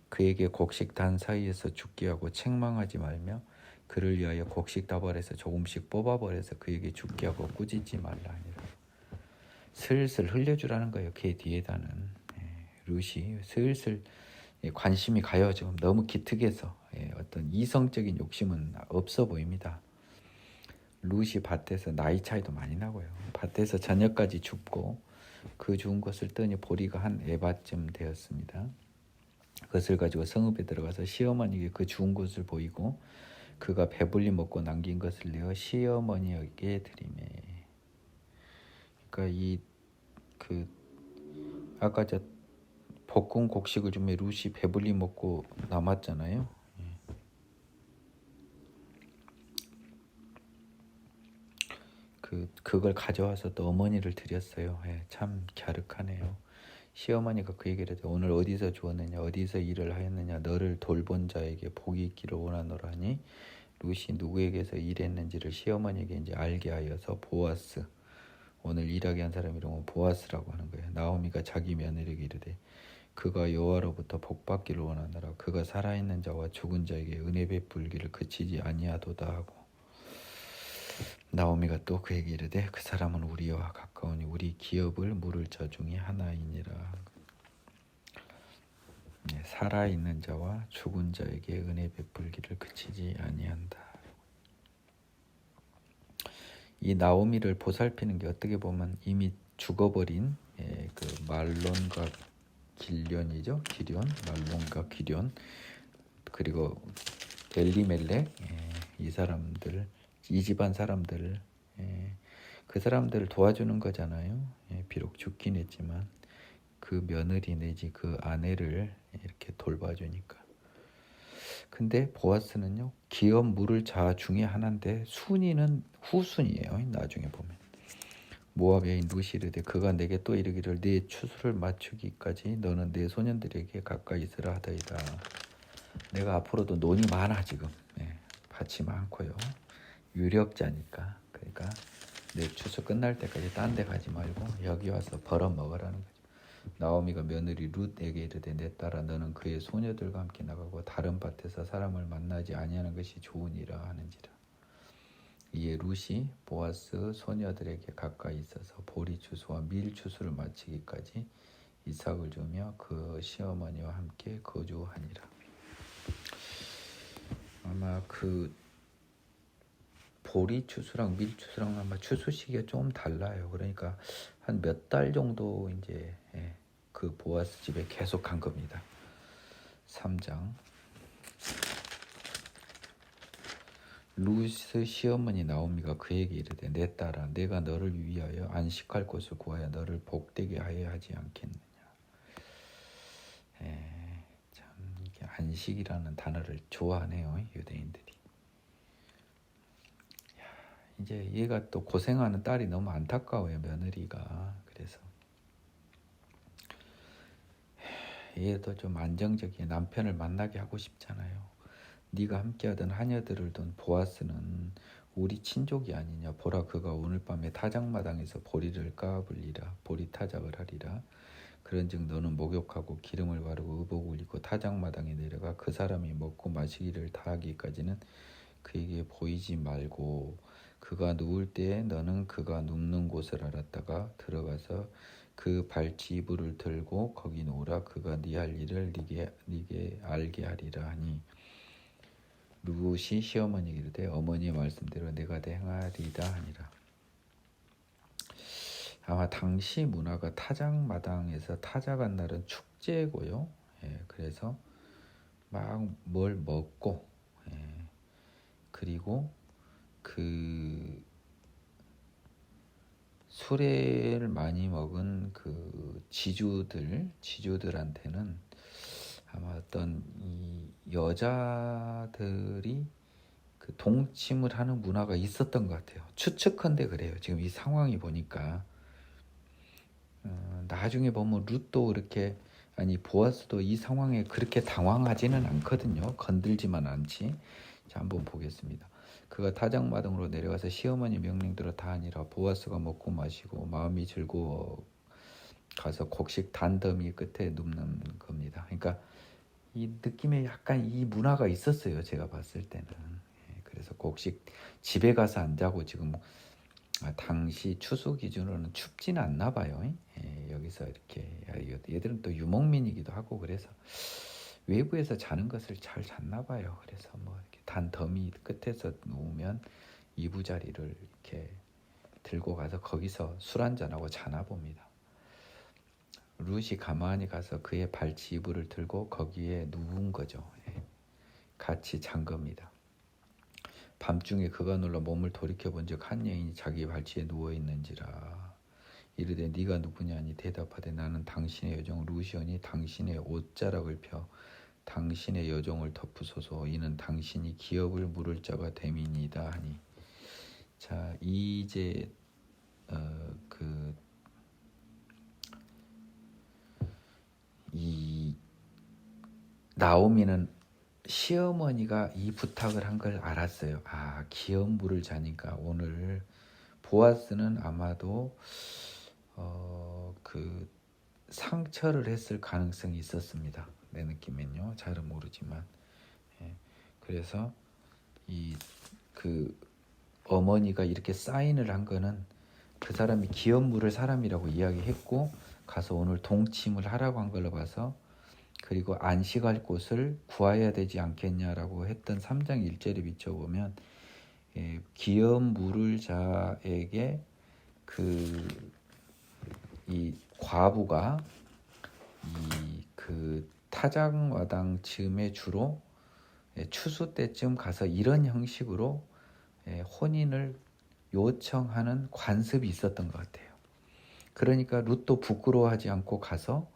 그에게 곡식 단 사이에서 죽게 하고 책망하지 말며 그를 위하여 곡식 다발에서 조금씩 뽑아버려서 그에게 죽게 하고 꾸짖지 말라 하니라. 슬슬 흘려주라는 거예요. 걔 뒤에다는 룻이 슬슬 관심이 가요. 지금 너무 기특해서 어떤 이성적인 욕심은 없어 보입니다. 룻이 밭에서 나이 차이도 많이 나고요. 밭에서 저녁까지 줍고 그 주운 것을 뜨니 보리가 한 에바쯤 되었습니다. 그것을 가지고 성읍에 들어가서 시어머니에게 그 주운 것을 보이고 그가 배불리 먹고 남긴 것을 내어 시어머니에게 드리매. 그러니까 아까 저 볶은 곡식을 주며 룻이 배불리 먹고 남았잖아요. 그걸 가져와서 또 어머니를 드렸어요. 참 갸륵하네요. 시어머니가 그 얘기를 해도 오늘 어디서 주었느냐 어디서 일을 하였느냐 너를 돌본 자에게 복이 있기를 원하노라 하니 룻이 누구에게서 일했는지를 시어머니에게 이제 알게 하여서 보아스 오늘 일하게 한 사람 이름은 보아스라고 하는 거예요. 나오미가 자기 며느리에게 이르되 그가 여호와로부터 복받기를 원하노라 그가 살아있는 자와 죽은 자에게 은혜 베풀기를 그치지 아니하도다 하고 나오미가 또 그에게 이르되 그 사람은 우리와 가까우니 우리 기업을 물을 자 중에 하나이니라. 살아있는 자와 죽은 자에게 은혜 베풀기를 그치지 아니한다. 이 나오미를 보살피는 게 어떻게 보면 이미 죽어버린 그 말론과 길련이죠. 말론과 길련 그리고 엘리멜렉 이 사람들 이 집안 사람들 그 사람들을 도와주는 거잖아요. 비록 죽긴 했지만 그 며느리 내지 그 아내를 이렇게 돌봐주니까. 근데 보아스는요 기업 물을 자 중에 하나인데 순위는 후순이에요. 나중에 보면 모압 여인 룻이 이르되 그가 내게 또 이르기를 네 추수를 맞추기까지 너는 내 소년들에게 가까이 있으라 하더이다. 내가 앞으로도 논이 많아 지금 밭이 많고요. 유력자니까 그러니까 내 추수 끝날 때까지 딴 데 가지 말고 여기 와서 벌어 먹으라는 거죠. 나오미가 며느리 룻에게 이르되 내 딸아 너는 그의 소녀들과 함께 나가고 다른 밭에서 사람을 만나지 아니하는 것이 좋으니라 하는지라. 이에 룻이 보아스 소녀들에게 가까이 있어서 보리 추수와 밀 추수를 마치기까지 이삭을 주며 그 시어머니와 함께 거주하니라. 아마 그 보리 추수랑 밀 추수랑 아마 추수 시기가 좀 달라요. 그러니까 한 몇 달 정도 이제 그 보아스 집에 계속 간 겁니다. 3장 룻의 시어머니 나오미가 그에게 이르되 내 딸아 내가 너를 위하여 안식할 곳을 구하여 너를 복되게 하여 하지 않겠느냐. 참 이게 안식이라는 단어를 좋아하네요. 유대인들이. 이제 얘가 또 고생하는 딸이 너무 안타까워요. 며느리가. 그래서 얘도 좀 안정적인 남편을 만나게 하고 싶잖아요. 네가 함께하던 하녀들을 둔 보아스는 우리 친족이 아니냐. 보라 그가 오늘 밤에 타작마당에서 보리를 까불리라. 보리 타작을 하리라. 그런즉 너는 목욕하고 기름을 바르고 의복을 입고 타작마당에 내려가 그 사람이 먹고 마시기를 다하기까지는 그에게 보이지 말고 그가 누울 때에 너는 그가 눕는 곳을 알았다가 들어가서 그 발치 이불을 들고 거기 놓으라. 그가 네 할 일을 네게 알게 하리라 하니 룻이 시어머니에게 이르되 어머니의 말씀대로 내가 행하리다 하니라. 아마 당시 문화가 타작마당에서 타작한 날은 축제고요. 그래서 막 뭘 먹고 그리고 그 술을 많이 먹은 그 지주들한테는 아마 어떤 이 여자들이 그 동침을 하는 문화가 있었던 것 같아요. 추측컨대 그래요. 지금 이 상황이 보니까 나중에 보면 룻도 이렇게 아니 보아스도 이 상황에 그렇게 당황하지는 않거든요. 건들지만 않지. 자, 한번 보겠습니다. 그가 타작마당으로 내려가서 시어머니 명령대로 다 아니라 보아스가 먹고 마시고 마음이 즐거워 가서 곡식 단더미 끝에 눕는 겁니다. 그러니까 이 느낌에 약간 이 문화가 있었어요. 제가 봤을 때는. 그래서 곡식 집에 가서 안 자고 지금 당시 추수 기준으로는 춥지는 않나 봐요. 여기서 이렇게 얘들은 또 유목민이기도 하고 그래서 외부에서 자는 것을 잘 잤나 봐요. 그래서 뭐 이렇게 단 더미 끝에서 누우면 이부자리를 이렇게 들고 가서 거기서 술 한잔하고 자나 봅니다. 룻이 가만히 가서 그의 발치 이불을 들고 거기에 누운 거죠. 같이 잔 겁니다. 밤중에 그가 놀라 몸을 돌이켜본즉 한 여인이 자기 발치에 누워있는지라. 이르되 네가 누구냐니 대답하되 나는 당신의 여종 루시오니 당신의 옷자락을 펴 당신의 여종을 덮으소서. 이는 당신이 기업을 물을 자가 됨이니이다 하니. 자, 이제 이 나오미는 시어머니가 이 부탁을 한 걸 알았어요. 아, 기업 물을 자니까 오늘 보아스는 아마도 그 상처를 했을 가능성이 있었습니다. 내 느낌엔요. 잘은 모르지만. 그래서 이 그 어머니가 이렇게 사인을 한 거는 그 사람이 기업 물을 사람이라고 이야기했고 가서 오늘 동침을 하라고 한 걸로 봐서, 그리고 안식할 곳을 구하여야 되지 않겠냐라고 했던 3장 1절에 비춰보면 기업 물을 자에게 이 과부가 그 타작마당 즈음에 주로 추수 때쯤 가서 이런 형식으로 혼인을 요청하는 관습이 있었던 것 같아요. 그러니까 룻도 부끄러워하지 않고 가서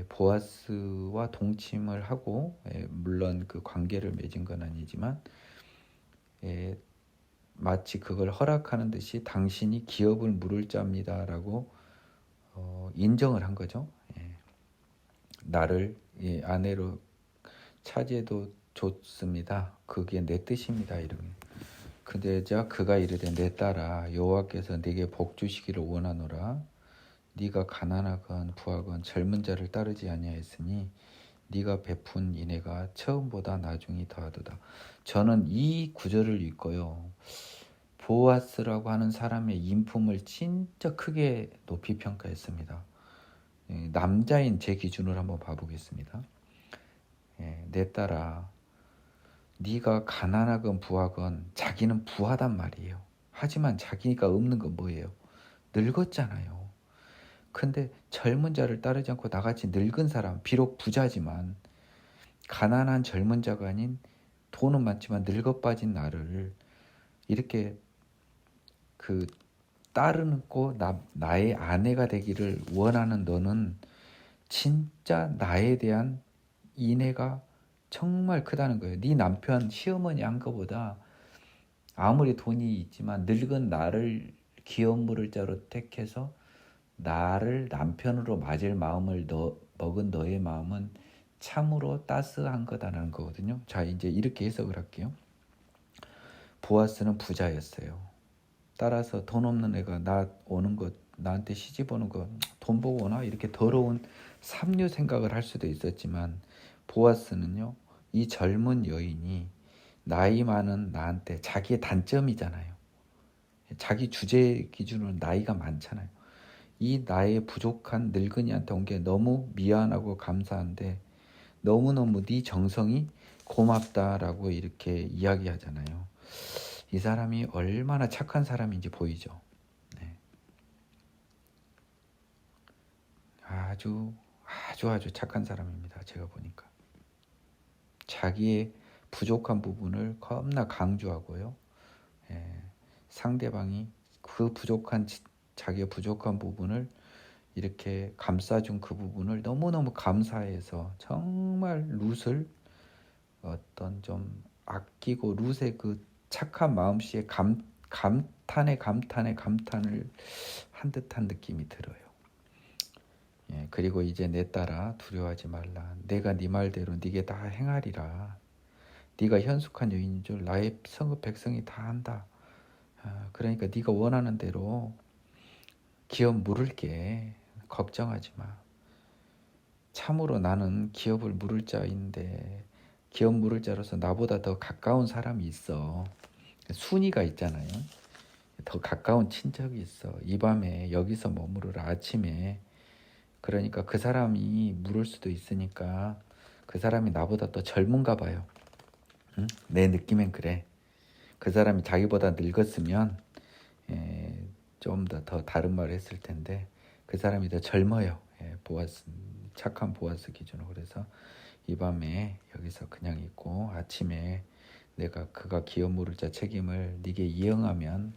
보아스와 동침을 하고, 물론 그 관계를 맺은 건 아니지만 마치 그걸 허락하는 듯이 당신이 기업을 물을 자입니다라고 인정을 한 거죠. 나를 아내로 차지해도 좋습니다. 그게 내 뜻입니다. 이러면. 그대자 그가 이르되 내 딸아 여호와께서 네게 복 주시기를 원하노라. 네가 가난하건 부하건 젊은 자를 따르지 아니하였으니 네가 베푼 인애가 처음보다 나중이 더하도다. 저는 이 구절을 읽고요, 보아스라고 하는 사람의 인품을 진짜 크게 높이 평가했습니다. 남자인 제 기준으로 한번 봐보겠습니다. 내 딸아, 네가 가난하건 부하건, 자기는 부하단 말이에요. 하지만 자기가 없는 건 뭐예요? 늙었잖아요. 근데 젊은 자를 따르지 않고 나같이 늙은 사람, 비록 부자지만 가난한 젊은 자가 아닌 돈은 많지만 늙어 빠진 나를 이렇게 따르고 나의 아내가 되기를 원하는 너는 진짜 나에 대한 인애가 정말 크다는 거예요. 네 남편 시어머니 한 거보다 아무리 돈이 있지만 늙은 나를 기업 물을 자로 택해서 나를 남편으로 맞을 마음을 먹은 너의 마음은 참으로 따스한 거다라는 거거든요. 자, 이제 이렇게 해석을 할게요. 보아스는 부자였어요. 따라서 돈 없는 애가 나 오는 거, 나한테 시집 오는 거 돈 보고 오나? 이렇게 더러운 삼류 생각을 할 수도 있었지만, 보아스는요, 이 젊은 여인이 나이 많은 나한테, 자기의 단점이잖아요. 자기 주제 기준으로 나이가 많잖아요. 이 나의 부족한 늙은이한테 온 게 너무 미안하고 감사한데 너무너무 네 정성이 고맙다라고 이렇게 이야기하잖아요. 이 사람이 얼마나 착한 사람인지 보이죠. 네. 아주 착한 사람입니다. 제가 보니까. 자기의 부족한 부분을 겁나 강조하고요. 상대방이 자기의 부족한 부분을 이렇게 감싸준 그 부분을 너무너무 감사해서 정말 룻을 어떤 좀 아끼고 룻의 그 착한 마음씨에 감탄을 한 듯한 느낌이 들어요. 예, 그리고 이제 내 딸아 두려워하지 말라. 내가 네 말대로 네게 다 행하리라. 네가 현숙한 여인인 줄 나의 성읍 백성이 다 안다. 그러니까 네가 원하는 대로 기업 물을게. 걱정하지 마. 참으로 나는 기업을 물을 자인데 기업 물을 자로서 나보다 더 가까운 사람이 있어. 순이가 있잖아요. 더 가까운 친척이 있어. 이 밤에 여기서 머무르라. 아침에 그러니까 그 사람이 물을 수도 있으니까 그 사람이 나보다 더 젊은가 봐요. 응? 내 느낌엔 그래. 그 사람이 자기보다 늙었으면 좀 더 다른 말을 했을 텐데 그 사람이 더 젊어요. 보아스 착한 보아스 기준으로. 그래서 이 밤에 여기서 그냥 있고 아침에 내가 그가 기업 물을 자 책임을 네게 이행하면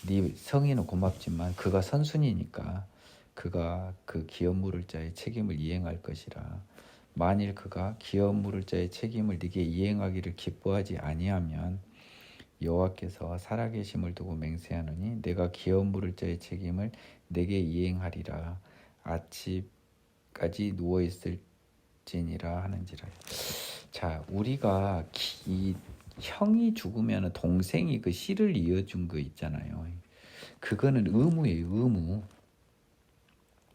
네 성의는 고맙지만 그가 선순이니까 그가 그 기업 물을 자의 책임을 이행할 것이라. 만일 그가 기업 물을 자의 책임을 네게 이행하기를 기뻐하지 아니하면 여호와께서 살아계심을 두고 맹세하노니 내가 기업 물을 자의 책임을 내게 이행하리라. 아침까지 누워 있을지니라 하는지라. 자, 우리가 이 형이 죽으면 동생이 그 씨를 이어준 거 있잖아요. 그거는 의무예요.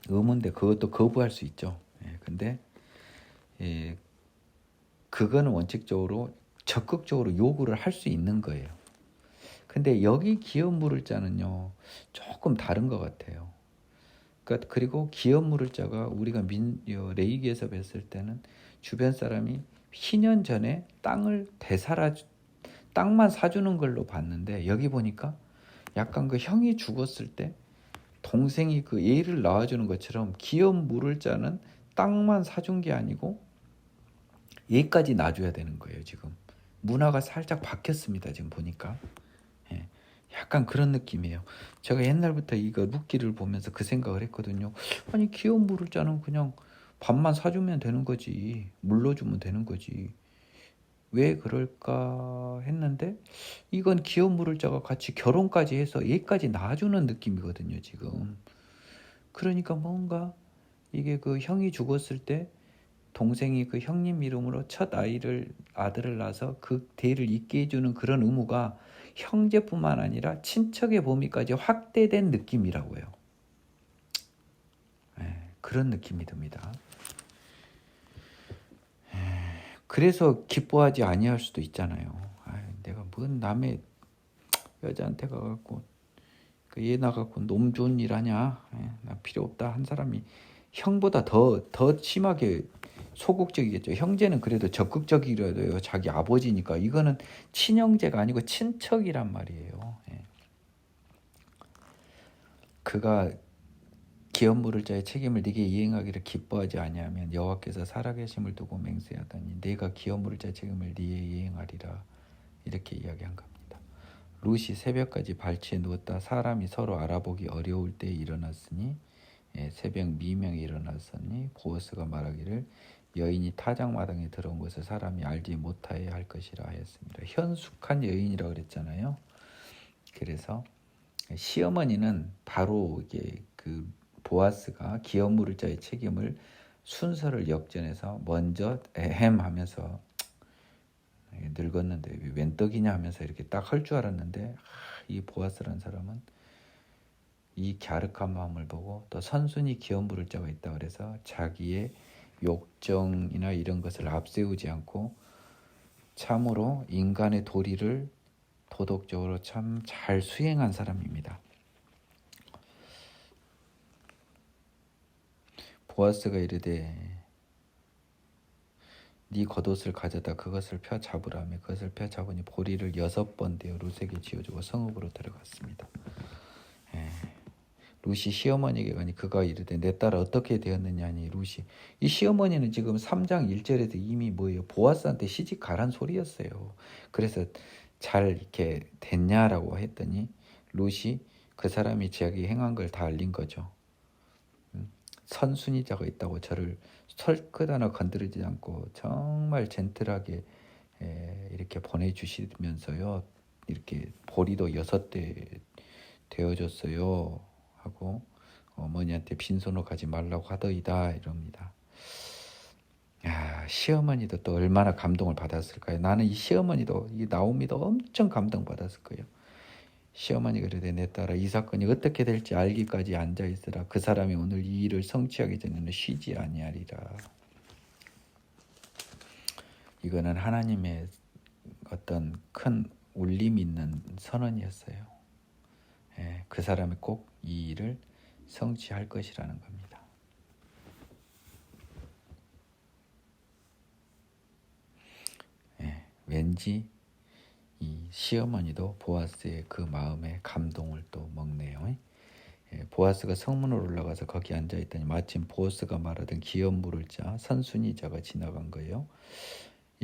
의무인데 그것도 거부할 수 있죠. 근데 그거는 원칙적으로 적극적으로 요구를 할 수 있는 거예요. 근데 여기 기업 물을 자는요 조금 다른 것 같아요. 그러니까 그리고 기업 물을 자가 우리가 레위기에서 뵀을 때는 주변 사람이 10년 전에 땅만 사주는 걸로 봤는데 여기 보니까 약간 그 형이 죽었을 때 동생이 그 애를 낳아주는 것처럼 기업 물을 자는 땅만 사준 게 아니고 얘까지 놔줘야 되는 거예요. 지금 문화가 살짝 바뀌었습니다. 지금 보니까 약간 그런 느낌이에요. 제가 옛날부터 이거 룻기를 보면서 그 생각을 했거든요. 아니 기업 물을 자는 그냥 밥만 사주면 되는 거지, 물러주면 되는 거지, 왜 그럴까 했는데 이건 기업 물을 자가 같이 결혼까지 해서 얘까지 낳아주는 느낌이거든요. 지금 그러니까 뭔가 이게 그 형이 죽었을 때 동생이 그 형님 이름으로 첫 아들을 낳아서 그 대를 잇게 해주는 그런 의무가 형제뿐만 아니라 친척의 범위까지 확대된 느낌이라고요. 그런 느낌이 듭니다. 그래서 기뻐하지 아니할 수도 있잖아요. 내가 뭔 남의 여자한테 가갖고 얘 나갖고 놈 좋은 일 하냐? 나 필요 없다 한 사람이 형보다 더 심하게 소극적이겠죠. 형제는 그래도 적극적이라도요. 자기 아버지니까. 이거는 친형제가 아니고 친척이란 말이에요. 그가 기업 물을 자의 책임을 네게 이행하기를 기뻐하지 아니하면 여호와께서 살아계심을 두고 맹세하더니 내가 기업 물을 자의 책임을 네게 이행하리라. 이렇게 이야기한 겁니다. 룻이 새벽까지 발치에 누웠다. 사람이 서로 알아보기 어려울 때에 일어났으니 새벽 미명에 일어났으니 보아스가 말하기를 여인이 타작마당에 들어온 것을 사람이 알지 못하여 할 것이라 하였습니다. 현숙한 여인이라고 그랬잖아요. 그래서 시어머니는 바로 이게 그 보아스가 기업 물을 자의 책임을 순서를 역전해서 먼저 하면서 늙었는데 웬 떡이냐 하면서 이렇게 딱 할 줄 알았는데 이 보아스라는 사람은 이 갸륵한 마음을 보고 또 선순위 기업 물을 자가 있다 그래서 자기의 욕정이나 이런 것을 앞세우지 않고 참으로 인간의 도리를 도덕적으로 참 잘 수행한 사람입니다. 보아스가 이르되 네 겉옷을 가져다 그것을 펴 잡으라며 그것을 펴 잡으니 보리를 6번 대어 룻에게 지어주고 성읍으로 들어갔습니다. 룻이 시어머니에게 가니 그가 이르되 내 딸 어떻게 되었느냐 하니 룻이 이 시어머니는 지금 3장 1절에도 이미 뭐예요? 보아스한테 시집 가란 소리였어요. 그래서 잘 이렇게 됐냐라고 했더니 룻이 그 사람이 자기 행한 걸 다 알린 거죠. 선순위자가 있다고 저를 털끝 하나 건드리지 않고 정말 젠틀하게 이렇게 보내주시면서요. 이렇게 보리도 6대 되어줬어요. 하고 어머니한테 빈손으로 가지 말라고 하더이다 이럽니다. 야, 시어머니도 또 얼마나 감동을 받았을까요? 나는 이 시어머니도 이 나오미도 엄청 감동받았을 거예요. 시어머니가 그러되 내 딸아 이 사건이 어떻게 될지 알기까지 앉아있으라. 그 사람이 오늘 이 일을 성취하기 전에는 쉬지 아니하리라. 이거는 하나님의 어떤 큰 울림 있는 선언이었어요. 예, 그 사람이 꼭 이 일을 성취할 것이라는 겁니다. 예, 왠지 이 시어머니도 보아스의 그 마음에 감동을 또 먹네요. 예, 보아스가 성문으로 올라가서 거기 앉아있더니 마침 보아스가 말하던 기업 물을 자 선순이자가 지나간 거예요.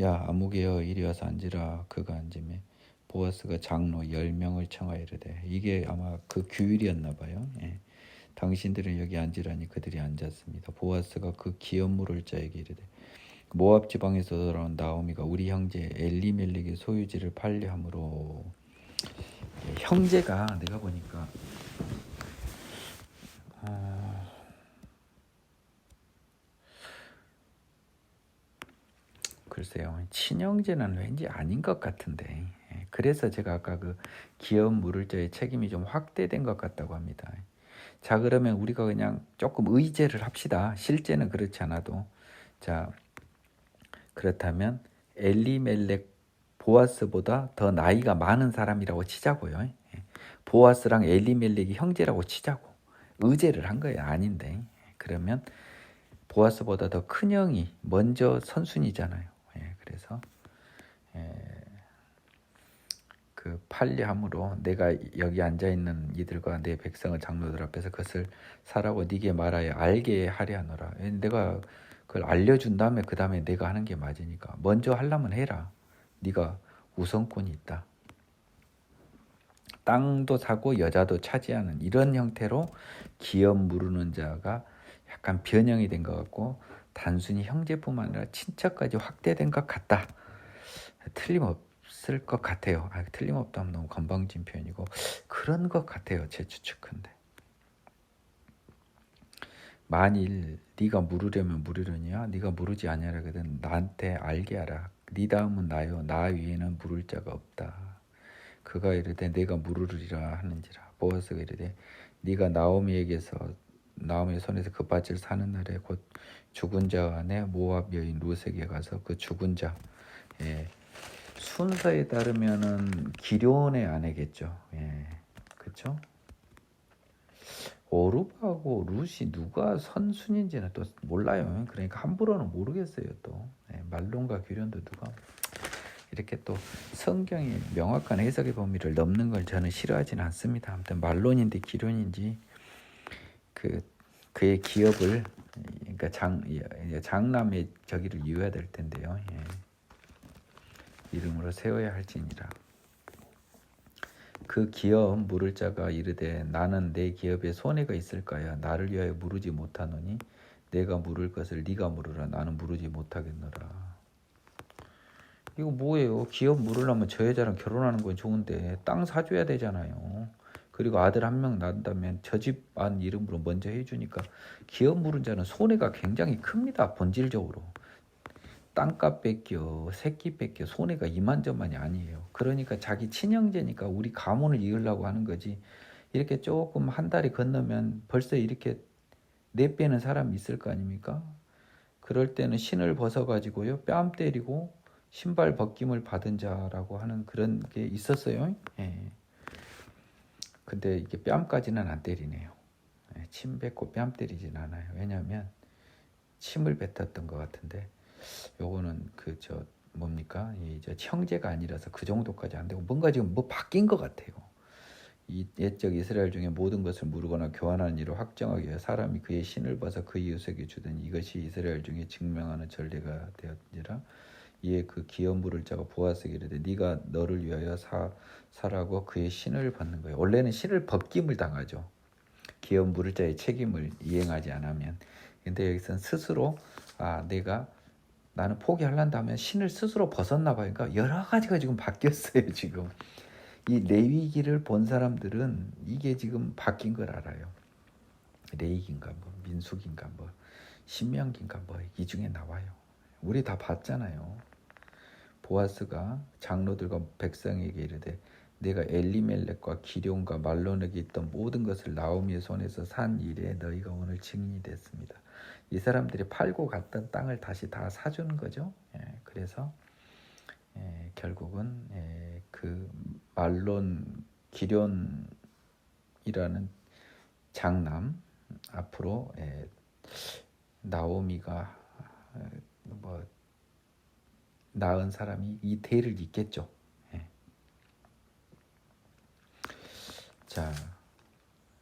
야 아무개여 이리 와서 앉으라. 그가 앉으매 보아스가 장로 10명을 청하여 이르되 이게 아마 그 규율이었나 봐요. 예. 당신들은 여기 앉으라니 그들이 앉았습니다. 보아스가 그 기업 물을 자에게 이르되 모압 지방에서 돌아온 나오미가 우리 형제 엘리멜렉의 소유지를 팔려함으로. 예, 형제가 내가 보니까 글쎄요 친형제는 왠지 아닌 것 같은데 그래서 제가 아까 그 기업 물을 자의 책임이 좀 확대된 것 같다고 합니다. 자 그러면 우리가 그냥 조금 의제를 합시다. 실제는 그렇지 않아도 자 그렇다면 엘리멜렉 보아스보다 더 나이가 많은 사람이라고 치자고요. 보아스랑 엘리멜렉이 형제라고 치자고 의제를 한 거예요. 아닌데 그러면 보아스보다 더 큰 형이 먼저 선순이잖아요. 그래서 그 판례함으로 내가 여기 앉아있는 이들과 내 백성을 장로들 앞에서 그것을 사라고 네게 말하여 알게 하려 하노라. 내가 그걸 알려준 다음에 그 다음에 내가 하는 게 맞으니까 먼저 하려면 해라. 네가 우선권이 있다. 땅도 사고 여자도 차지하는 이런 형태로 기업 무르는 자가 약간 변형이 된 것 같고 단순히 형제뿐만 아니라 친척까지 확대된 것 같다. 틀림없을 것 같아요. 틀림없다면 너무 건방진 표현이고 그런 것 같아요. 제 추측인데 만일 네가 물으려면 물으려니야 네가 물으지 아니하거든 나한테 알게 하라. 네 다음은 나요 나 위에는 물을 자가 없다. 그가 이르되 내가 물으리라 하는지라. 보아스가 이르되 네가 나오미에게서 나오미의 손에서 그 밭을 사는 날에 곧 죽은 자 안에 모압 여인 루색에 가서 그 죽은 자 순서에 따르면은 기럐의 아내겠죠. 그렇죠? 오르바하고 룻이 누가 선순인지는 또 몰라요. 그러니까 함부로는 모르겠어요. 또 말론과 기럐도 누가 이렇게 또 성경의 명확한 해석의 범위를 넘는 걸 저는 싫어하지는 않습니다. 아무튼 말론인지 기럐인지 그의 기업을 그러니까 장남의 저기를 이어야 될 텐데요. 이름으로 세워야 할지니라. 그 기업 물을 자가 이르되 나는 내 기업에 손해가 있을까요? 나를 위하여 물으지 못하노니 내가 물을 것을 네가 물으라. 나는 물으지 못하겠노라. 이거 뭐예요? 기업 물으려면 저 여자랑 결혼하는 건 좋은데 땅 사줘야 되잖아요. 그리고 아들 한 명 낳는다면 저 집안 이름으로 먼저 해주니까 기업 물은 자는 손해가 굉장히 큽니다. 본질적으로. 땅값 뺏겨, 새끼 뺏겨, 손해가 이만저만이 아니에요. 그러니까 자기 친형제니까 우리 가문을 이으려고 하는 거지. 이렇게 조금 한 달이 건너면 벌써 이렇게 내빼는 사람이 있을 거 아닙니까? 그럴 때는 신을 벗어가지고요 뺨 때리고 신발 벗김을 받은 자라고 하는 그런 게 있었어요. 근데 이게 뺨까지는 안 때리네요. 침 뱉고 뺨 때리진 않아요. 왜냐하면 침을 뱉었던 것 같은데 요거는 뭡니까? 형제가 아니라서 그 정도까지 안 되고 뭔가 지금 뭐 바뀐 것 같아요. 이 옛적 이스라엘 중에 모든 것을 물거나 교환하는 일을 확정하기 위해 사람이 그의 신을 벗어 그 이웃에게 주더니 이것이 이스라엘 중에 증명하는 전례가 되었니라. 이에 그 기업 물을 자가 보아스에게 이르되 네가 너를 위하여 사라고 그의 신을 벗는 거예요. 원래는 신을 벗김을 당하죠. 기업 물을 자의 책임을 이행하지 않으면. 근데 여기서는 스스로 나는 포기하려다 하면 신을 스스로 벗었나 봐요. 그러니까 여러 가지가 지금 바뀌었어요. 지금 이 레위기를 본 사람들은 이게 지금 바뀐 걸 알아요. 레이기인가 뭐 민수기인가 뭐 신명기인가 뭐 이 중에 나와요. 우리 다 봤잖아요. 보아스가 장로들과 백성에게 이르되 내가 엘리멜렉과 기럯과 말론에게 있던 모든 것을 나오미의 손에서 산 일에 너희가 오늘 증인이 됐습니다. 이 사람들이 팔고 갔던 땅을 다시 다 사주는 거죠. 그래서 결국은 그 말론 기럯이라는 장남 앞으로 나오미가 뭐 낳은 사람이 이 대를 잇겠죠. 자,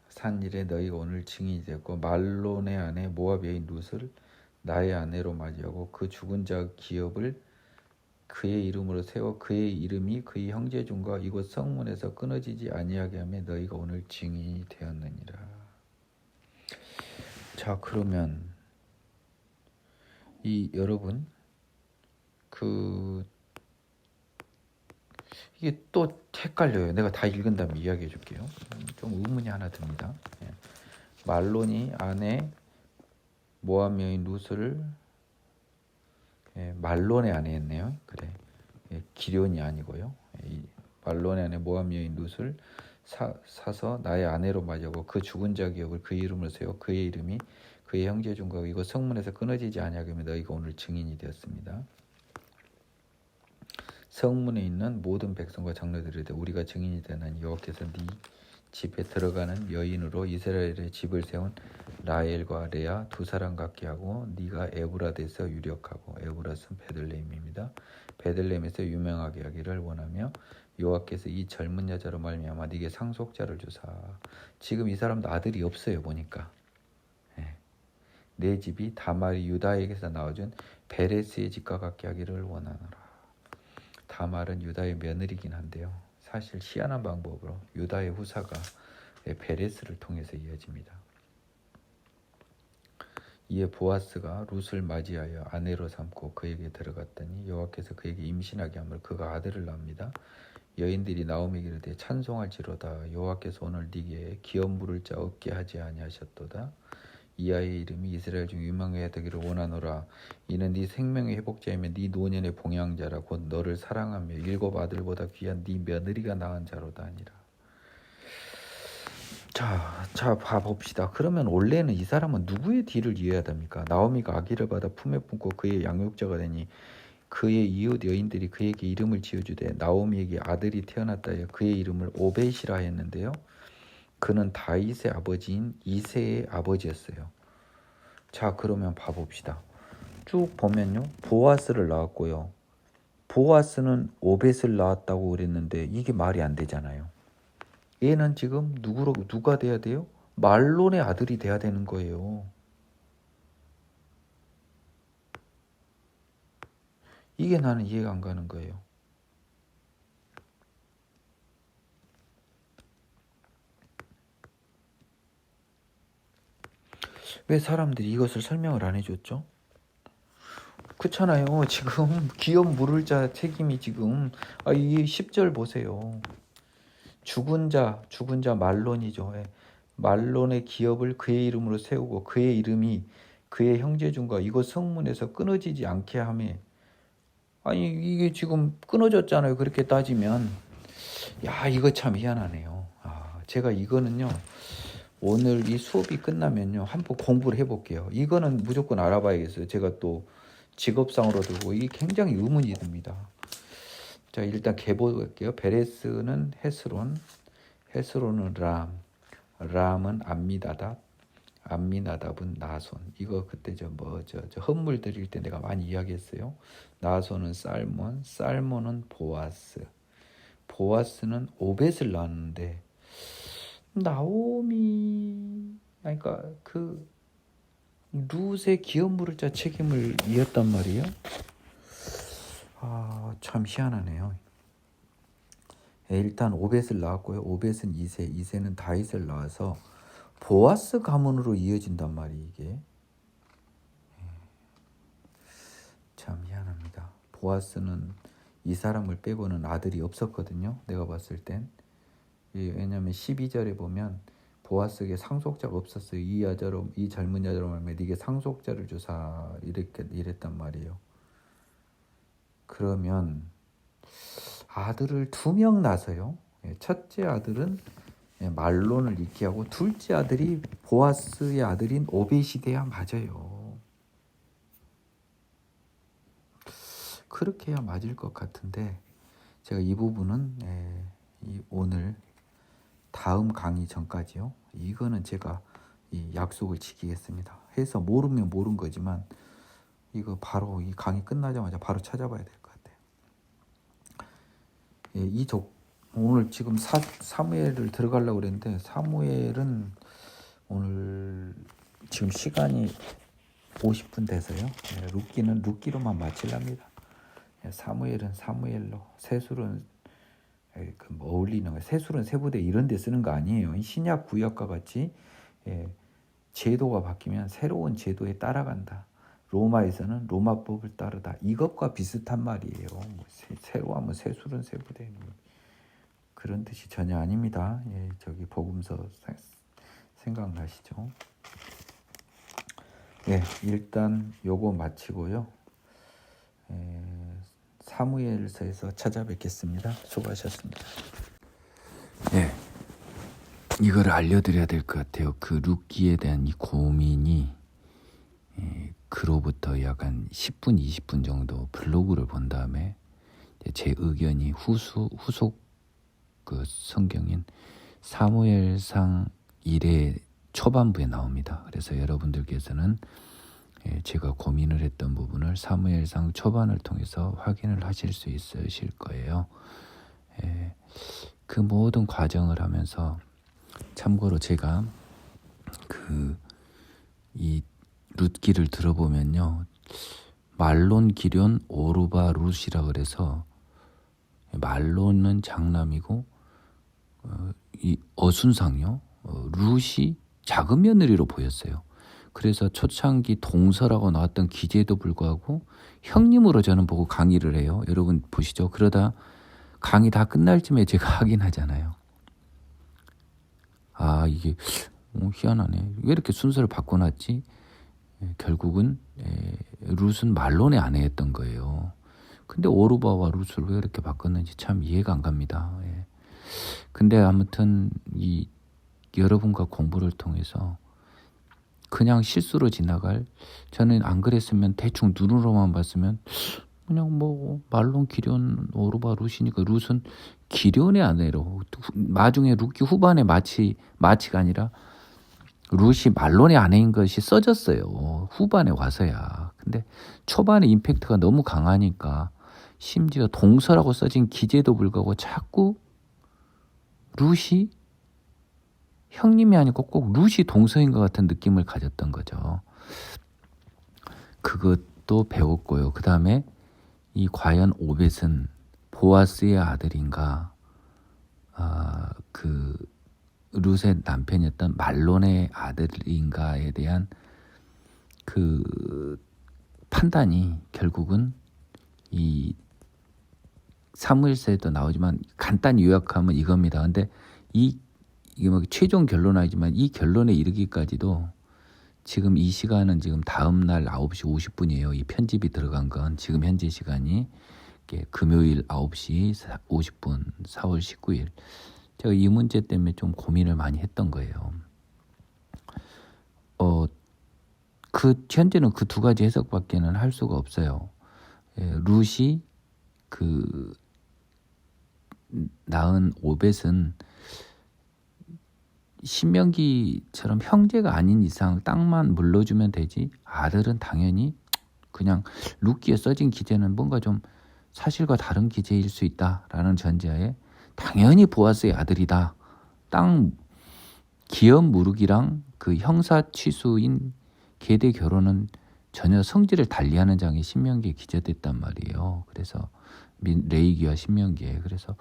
산 일에 너희가 오늘 증인이 되었고 말론의 아내 모압 여인 룻을 나의 아내로 맞이하고 그 죽은 자 기업을 그의 이름으로 세워 그의 이름이 그의 형제 중과 이곳 성문에서 끊어지지 아니하게 하며 너희가 오늘 증인이 되었느니라. 자, 그러면 이 여러분 이게 또 헷갈려요. 내가 다 읽은 다음에 이야기해 줄게요. 좀 의문이 하나 듭니다. 말론이 아내 모압 여인 룻을 말론의 아내였네요. 그래, 기럯이 아니고요. 말론의 아내 모압 여인 룻을 사서 나의 아내로 맞이하고 그 죽은 자 기업을 그의 이름으로 세워 그의 이름이 그의 형제 중과 이곳 성문에서 끊어지지 아니하게 하며 너희가 오늘 증인이 되었습니다. 성문에 있는 모든 백성과 장로들이 우리가 증인이 되나니 여호와께서 네 집에 들어가는 여인으로 이스라엘의 집을 세운 라헬과 레아 두 사람 같게 하고 네가 에브라드에서 유력하고 에브라스는 베들레헴입니다. 베들레헴에서 유명하게 하기를 원하며 여호와께서 이 젊은 여자로 말미암아 네게 상속자를 주사. 지금 이 사람도 아들이 없어요. 보니까 내 집이 다말이 유다에게서 나와준 베레스의 집과 같게 하기를 원하노라. 다말은 유다의 며느리긴 한데요. 사실 희한한 방법으로 유다의 후사가 베레스를 통해서 이어집니다. 이에 보아스가 룻을 맞이하여 아내로 삼고 그에게 들어갔더니 여호와께서 그에게 임신하게 함을 그가 아들을 낳습니다. 여인들이 나오미에게 이르되 찬송할지로다 여호와께서 오늘 네게 기업 물을 자 없게 하지 아니하셨도다. 이 아이의 이름이 이스라엘 중 유명해야 되기를 원하노라. 이는 네 생명의 회복자이며 네 노년의 봉양자라. 곧 너를 사랑하며 일곱 아들보다 귀한 네 며느리가 낳은 자로다 하니라. 자 봐봅시다. 그러면 원래는 이 사람은 누구의 뒤를 이어야 됩니까? 나오미가 아기를 받아 품에 품고 그의 양육자가 되니 그의 이웃 여인들이 그에게 이름을 지어주되 나오미에게 아들이 태어났다 하여 그의 이름을 오벳이라 했는데요. 그는 다윗의 아버지인 이새의 아버지였어요. 자, 그러면 봐봅시다. 쭉 보면요. 보아스를 낳았고요. 보아스는 오벳을 낳았다고 그랬는데 이게 말이 안 되잖아요. 얘는 지금 누가 돼야 돼요? 말론의 아들이 돼야 되는 거예요. 이게 나는 이해가 안 가는 거예요. 왜 사람들이 이것을 설명을 안 해줬죠? 그렇잖아요. 지금 기업 물을 자 책임이 지금 이 10절 보세요. 죽은 자 말론이죠. 말론의 기업을 그의 이름으로 세우고 그의 이름이 그의 형제 중과 이곳 성문에서 끊어지지 않게 하며 아니 이게 지금 끊어졌잖아요. 그렇게 따지면 이거 참 희한하네요. 제가 이거는요. 오늘 이 수업이 끝나면요. 한번 공부를 해볼게요. 이거는 무조건 알아봐야겠어요. 제가 또 직업상으로 들고 이게 굉장히 의문이 듭니다. 자, 일단 개보할게요. 베레스는 헤스론은 람은 암미나답은 나손. 이거 그때 저 헌물 드릴 때 내가 많이 이야기했어요. 나손은 살몬은 보아스는 오벳을 낳았는데 나오미 그러니까 그 룻의 기업 물을 자 책임을 이었단 말이에요. 참 희한하네요. 일단 오벳을 낳았고요. 오벳은 이새는 다윗을 낳아서 보아스 가문으로 이어진단 말이에요. 이게 참 희한합니다. 보아스는 이 사람을 빼고는 아들이 없었거든요. 내가 봤을 땐. 왜냐하면 12절에 보면 보아스에게 상속자가 없었어요. 이 젊은 여자로 말하면 네게 상속자를 주사 이렇게 이랬단 말이에요. 그러면 아들을 2명 낳아서요. 첫째 아들은 말론을 잊게 하고 둘째 아들이 보아스의 아들인 오벳이 돼야 맞아요. 그렇게 해야 맞을 것 같은데 제가 이 부분은 오늘 다음 강의 전까지요. 이거는 제가 이 약속을 지키겠습니다. 해서 모르면 모른 거지만 이거 바로 이 강의 끝나자마자 바로 찾아봐야 될 것 같아요. 오늘 지금 사무엘을 들어가려고 그랬는데 사무엘은 오늘 지금 시간이 50분 돼서요. 룻기는 룻기로만 마치랍니다. 사무엘은 사무엘로, 세술은 어울리는 거예요. 세술은 세부대 이런 데 쓰는 거 아니에요. 신약 구약과 같이 제도가 바뀌면 새로운 제도에 따라간다. 로마에서는 로마법을 따르다. 이것과 비슷한 말이에요. 새로 하면 세술은 세부대 그런 뜻이 전혀 아닙니다. 저기 복음서 생각나시죠? 일단 요거 마치고요. 사무엘서에서 찾아뵙겠습니다. 수고하셨습니다. 이걸 알려드려야 될 것 같아요. 그 룻기에 대한 이 고민이 그로부터 약 한 10분, 20분 정도 블로그를 본 다음에 제 의견이 후속 그 성경인 사무엘상 1의 초반부에 나옵니다. 그래서 여러분들께서는 제가 고민을 했던 부분을 사무엘상 초반을 통해서 확인을 하실 수 있으실 거예요. 그 모든 과정을 하면서 참고로 제가 이 룻기를 들어보면요, 말론, 기럨, 오르바, 룻이라 그래서 말론은 장남이고 이 어순상요, 룻이 작은 며느리로 보였어요. 그래서 초창기 동서라고 나왔던 기재에도 불구하고 형님으로 저는 보고 강의를 해요. 여러분 보시죠. 그러다 강의 다 끝날 쯤에 제가 확인하잖아요. 이게 희한하네. 왜 이렇게 순서를 바꿔놨지? 결국은 룻은 말론의 아내였던 거예요. 근데 오르바와 룻을 왜 이렇게 바꿨는지 참 이해가 안 갑니다. 근데 아무튼 이 여러분과 공부를 통해서 그냥 실수로 지나갈, 저는 안 그랬으면 대충 눈으로만 봤으면 그냥 말론, 기럨, 오르바, 룻이니까 룻은 기럨의 아내로, 나중에 룻기 후반에 마치가 아니라 룻이 말론의 아내인 것이 써졌어요. 후반에 와서야. 근데 초반에 임팩트가 너무 강하니까 심지어 동서라고 써진 기재도 불구하고 자꾸 룻이 형님이 아니고 꼭 룻이 동서인 것 같은 느낌을 가졌던 거죠. 그것도 배웠고요. 그 다음에 이 과연 오벳은 보아스의 아들인가, 그 룻의 남편이었던 말론의 아들인가에 대한 그 판단이 결국은 이 사무엘서에도 나오지만 간단히 요약하면 이겁니다. 근데 이게 최종 결론은 아니지만 이 결론에 이르기까지도 지금 이 시간은 지금 다음 날 9시 50분이에요. 이 편집이 들어간 건 지금 현재 시간이 금요일 9시 50분 4월 19일. 제가 이 문제 때문에 좀 고민을 많이 했던 거예요. 현재는 그 두 가지 해석밖에는 할 수가 없어요. 룻이 낳은 오벳은 신명기처럼 형제가 아닌 이상 땅만 물러주면 되지, 아들은 당연히 그냥 룻기에 써진 기재는 뭔가 좀 사실과 다른 기재일 수 있다라는 전제하에 당연히 보아스의 아들이다. 땅 기업 무르기랑 그 형사 취수인 계대 결혼은 전혀 성질을 달리하는 장이 신명기에 기재됐단 말이에요. 그래서 레위기와 신명기에. 그래서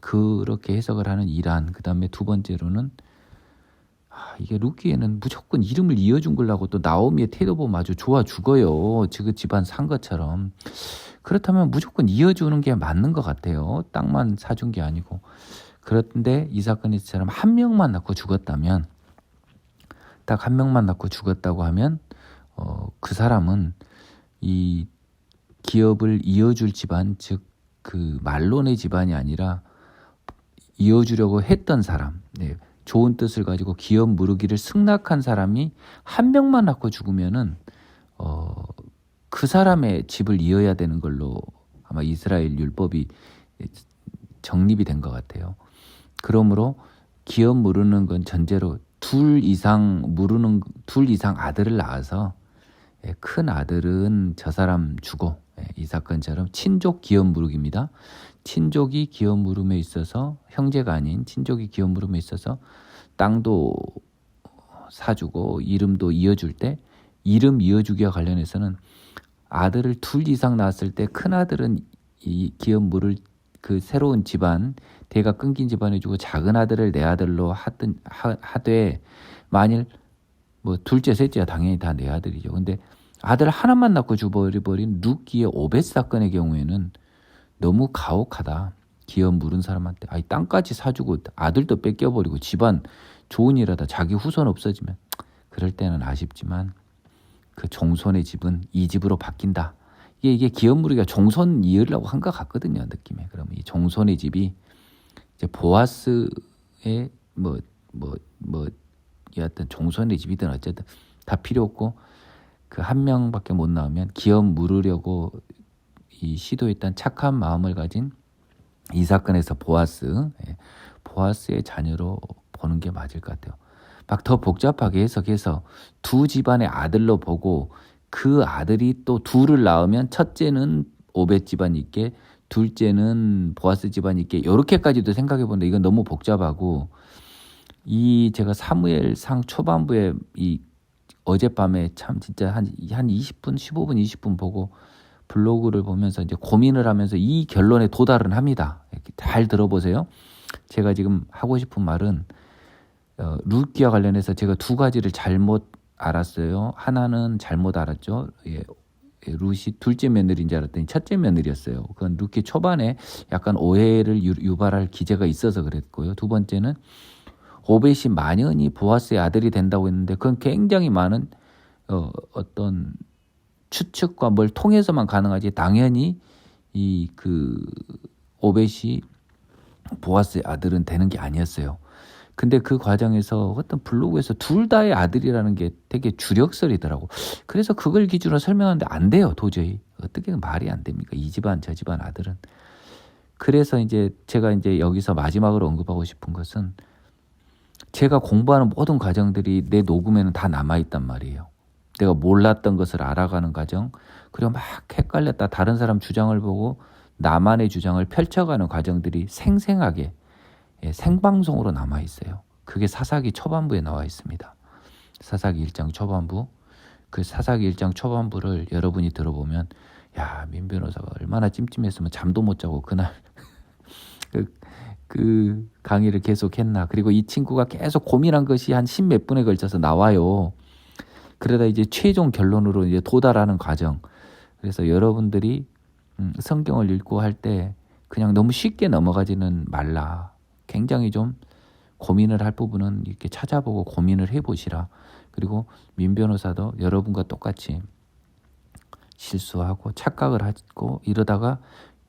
그렇게 해석을 하는 이란. 그 다음에 두 번째로는 이게 룻기에는 무조건 이름을 이어준 걸라고 또 나오미의 태도 보면 아주 좋아 죽어요. 그 집안 산 것처럼. 그렇다면 무조건 이어주는 게 맞는 것 같아요. 땅만 사준 게 아니고. 그런데 이 사건처럼 한 명만 낳고 죽었다면, 딱 한 명만 낳고 죽었다고 하면 그 사람은 이 기업을 이어줄 집안, 즉 그 말론의 집안이 아니라 이어주려고 했던 사람, 좋은 뜻을 가지고 기업 무르기를 승낙한 사람이 한 명만 낳고 죽으면은 그 사람의 집을 이어야 되는 걸로 아마 이스라엘 율법이 정립이 된 것 같아요. 그러므로 기업 무르는 건 전제로 둘 이상 아들을 낳아서 큰 아들은 저 사람 주고, 이 사건처럼 친족 기업 무르기입니다. 친족이 기업 무름에 있어서, 형제가 아닌 친족이 기업 무름에 있어서 땅도 사주고 이름도 이어줄 때, 이름 이어주기와 관련해서는 아들을 둘 이상 낳았을 때 큰 아들은 이 기업 물을 그 새로운 집안, 대가 끊긴 집안에 주고 작은 아들을 내 아들로 하되, 만일 뭐 둘째 셋째야 당연히 다 내 아들이죠. 근데 아들 하나만 낳고 죽어버린 룻기의 오벳 사건의 경우에는 너무 가혹하다. 기업 물은 사람한테 땅까지 사주고 아들도 뺏겨버리고 집안 좋은 일 하다 자기 후손 없어지면, 그럴 때는 아쉽지만 그 종손의 집은 이 집으로 바뀐다. 이게 기업 무리가 종손 이으려고 한 것 같거든요, 느낌에. 그러면 이 종손의 집이 이제 보아스의 여하튼 종손의 집이든 어쨌든 다 필요 없고, 그 한 명밖에 못 나오면 기업 물으려고 이 시도했던 착한 마음을 가진 이 사건에서 보아스의 자녀로 보는 게 맞을 것 같아요. 막 더 복잡하게 해석해서 두 집안의 아들로 보고, 그 아들이 또 둘을 낳으면 첫째는 오벳 집안이 있게, 둘째는 보아스 집안이 있게, 이렇게까지도 생각해 보는데 이건 너무 복잡하고, 이 제가 사무엘상 초반부에 이 어젯밤에 참 진짜 한 20분, 15분, 20분 보고 블로그를 보면서 이제 고민을 하면서 이 결론에 도달은 합니다. 잘 들어보세요. 제가 지금 하고 싶은 말은 룻기와 관련해서 제가 두 가지를 잘못 알았어요. 하나는 잘못 알았죠. 룻이 둘째 며느리인 줄 알았더니 첫째 며느리였어요. 그건 룻기 초반에 약간 오해를 유발할 기제가 있어서 그랬고요. 두 번째는 오벳이 만연히 보아스의 아들이 된다고 했는데, 그건 굉장히 많은 어떤 추측과 뭘 통해서만 가능하지, 당연히 이 그 오벳이 보아스의 아들은 되는 게 아니었어요. 근데 그 과정에서 어떤 블로그에서 둘 다의 아들이라는 게 되게 주력설이더라고. 그래서 그걸 기준으로 설명하는데 안 돼요, 도저히. 어떻게 말이 안 됩니까? 이 집안 저 집안 아들은. 그래서 이제 제가 이제 여기서 마지막으로 언급하고 싶은 것은, 제가 공부하는 모든 과정들이 내 녹음에는 다 남아있단 말이에요. 내가 몰랐던 것을 알아가는 과정, 그리고 막 헷갈렸다 다른 사람 주장을 보고 나만의 주장을 펼쳐가는 과정들이 생생하게 생방송으로 남아있어요. 그게 사사기 초반부에 나와 있습니다. 사사기 1장 초반부. 그 사사기 1장 초반부를 여러분이 들어보면, 야, 민 변호사가 얼마나 찜찜했으면 잠도 못 자고 그날 그 강의를 계속 했나. 그리고 이 친구가 계속 고민한 것이 한 10몇 분에 걸쳐서 나와요. 그러다 이제 최종 결론으로 이제 도달하는 과정. 그래서 여러분들이 성경을 읽고 할 때 그냥 너무 쉽게 넘어가지는 말라. 굉장히 좀 고민을 할 부분은 이렇게 찾아보고 고민을 해보시라. 그리고 민 변호사도 여러분과 똑같이 실수하고 착각을 하고 이러다가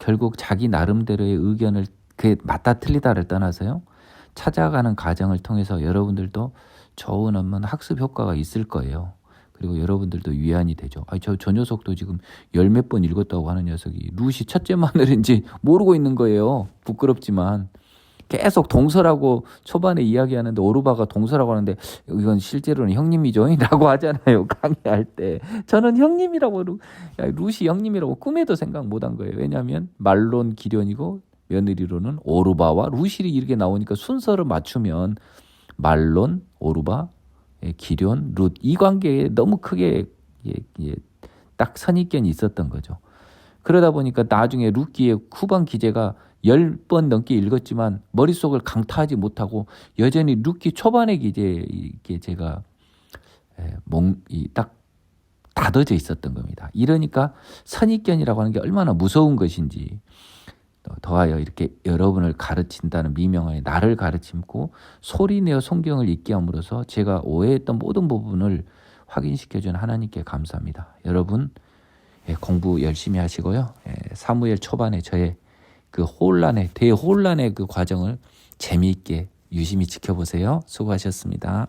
결국 자기 나름대로의 의견을, 그게 맞다 틀리다를 떠나서요, 찾아가는 과정을 통해서 여러분들도 좋은 학습 효과가 있을 거예요. 그리고 여러분들도 위안이 되죠. 저 녀석도 지금 열 몇 번 읽었다고 하는 녀석이 룻이 첫째 마늘인지 모르고 있는 거예요. 부끄럽지만. 계속 동서라고 초반에 이야기하는데, 오르바가 동서라고 하는데 이건 실제로는 형님이죠 라고 하잖아요, 강의할 때. 저는 형님이라고, 룻이 형님이라고 꿈에도 생각 못한 거예요. 왜냐하면 말론 기련이고 며느리로는 오르바와 룻이 이렇게 나오니까 순서를 맞추면 말론, 오르바, 기련, 룻, 이 관계에 너무 크게 딱 선입견이 있었던 거죠. 그러다 보니까 나중에 룻기의 후반 기제가 10번 넘게 읽었지만 머릿속을 강타하지 못하고 여전히 룻기 초반의 기제에 이게 제가 딱 다져져 있었던 겁니다. 이러니까 선입견이라고 하는 게 얼마나 무서운 것인지, 더하여 이렇게 여러분을 가르친다는 미명하에 나를 가르침고 소리내어 성경을 읽게 함으로써 제가 오해했던 모든 부분을 확인시켜준 하나님께 감사합니다. 여러분 공부 열심히 하시고요. 사무엘 초반에 저의 그 대혼란의 그 과정을 재미있게 유심히 지켜보세요. 수고하셨습니다.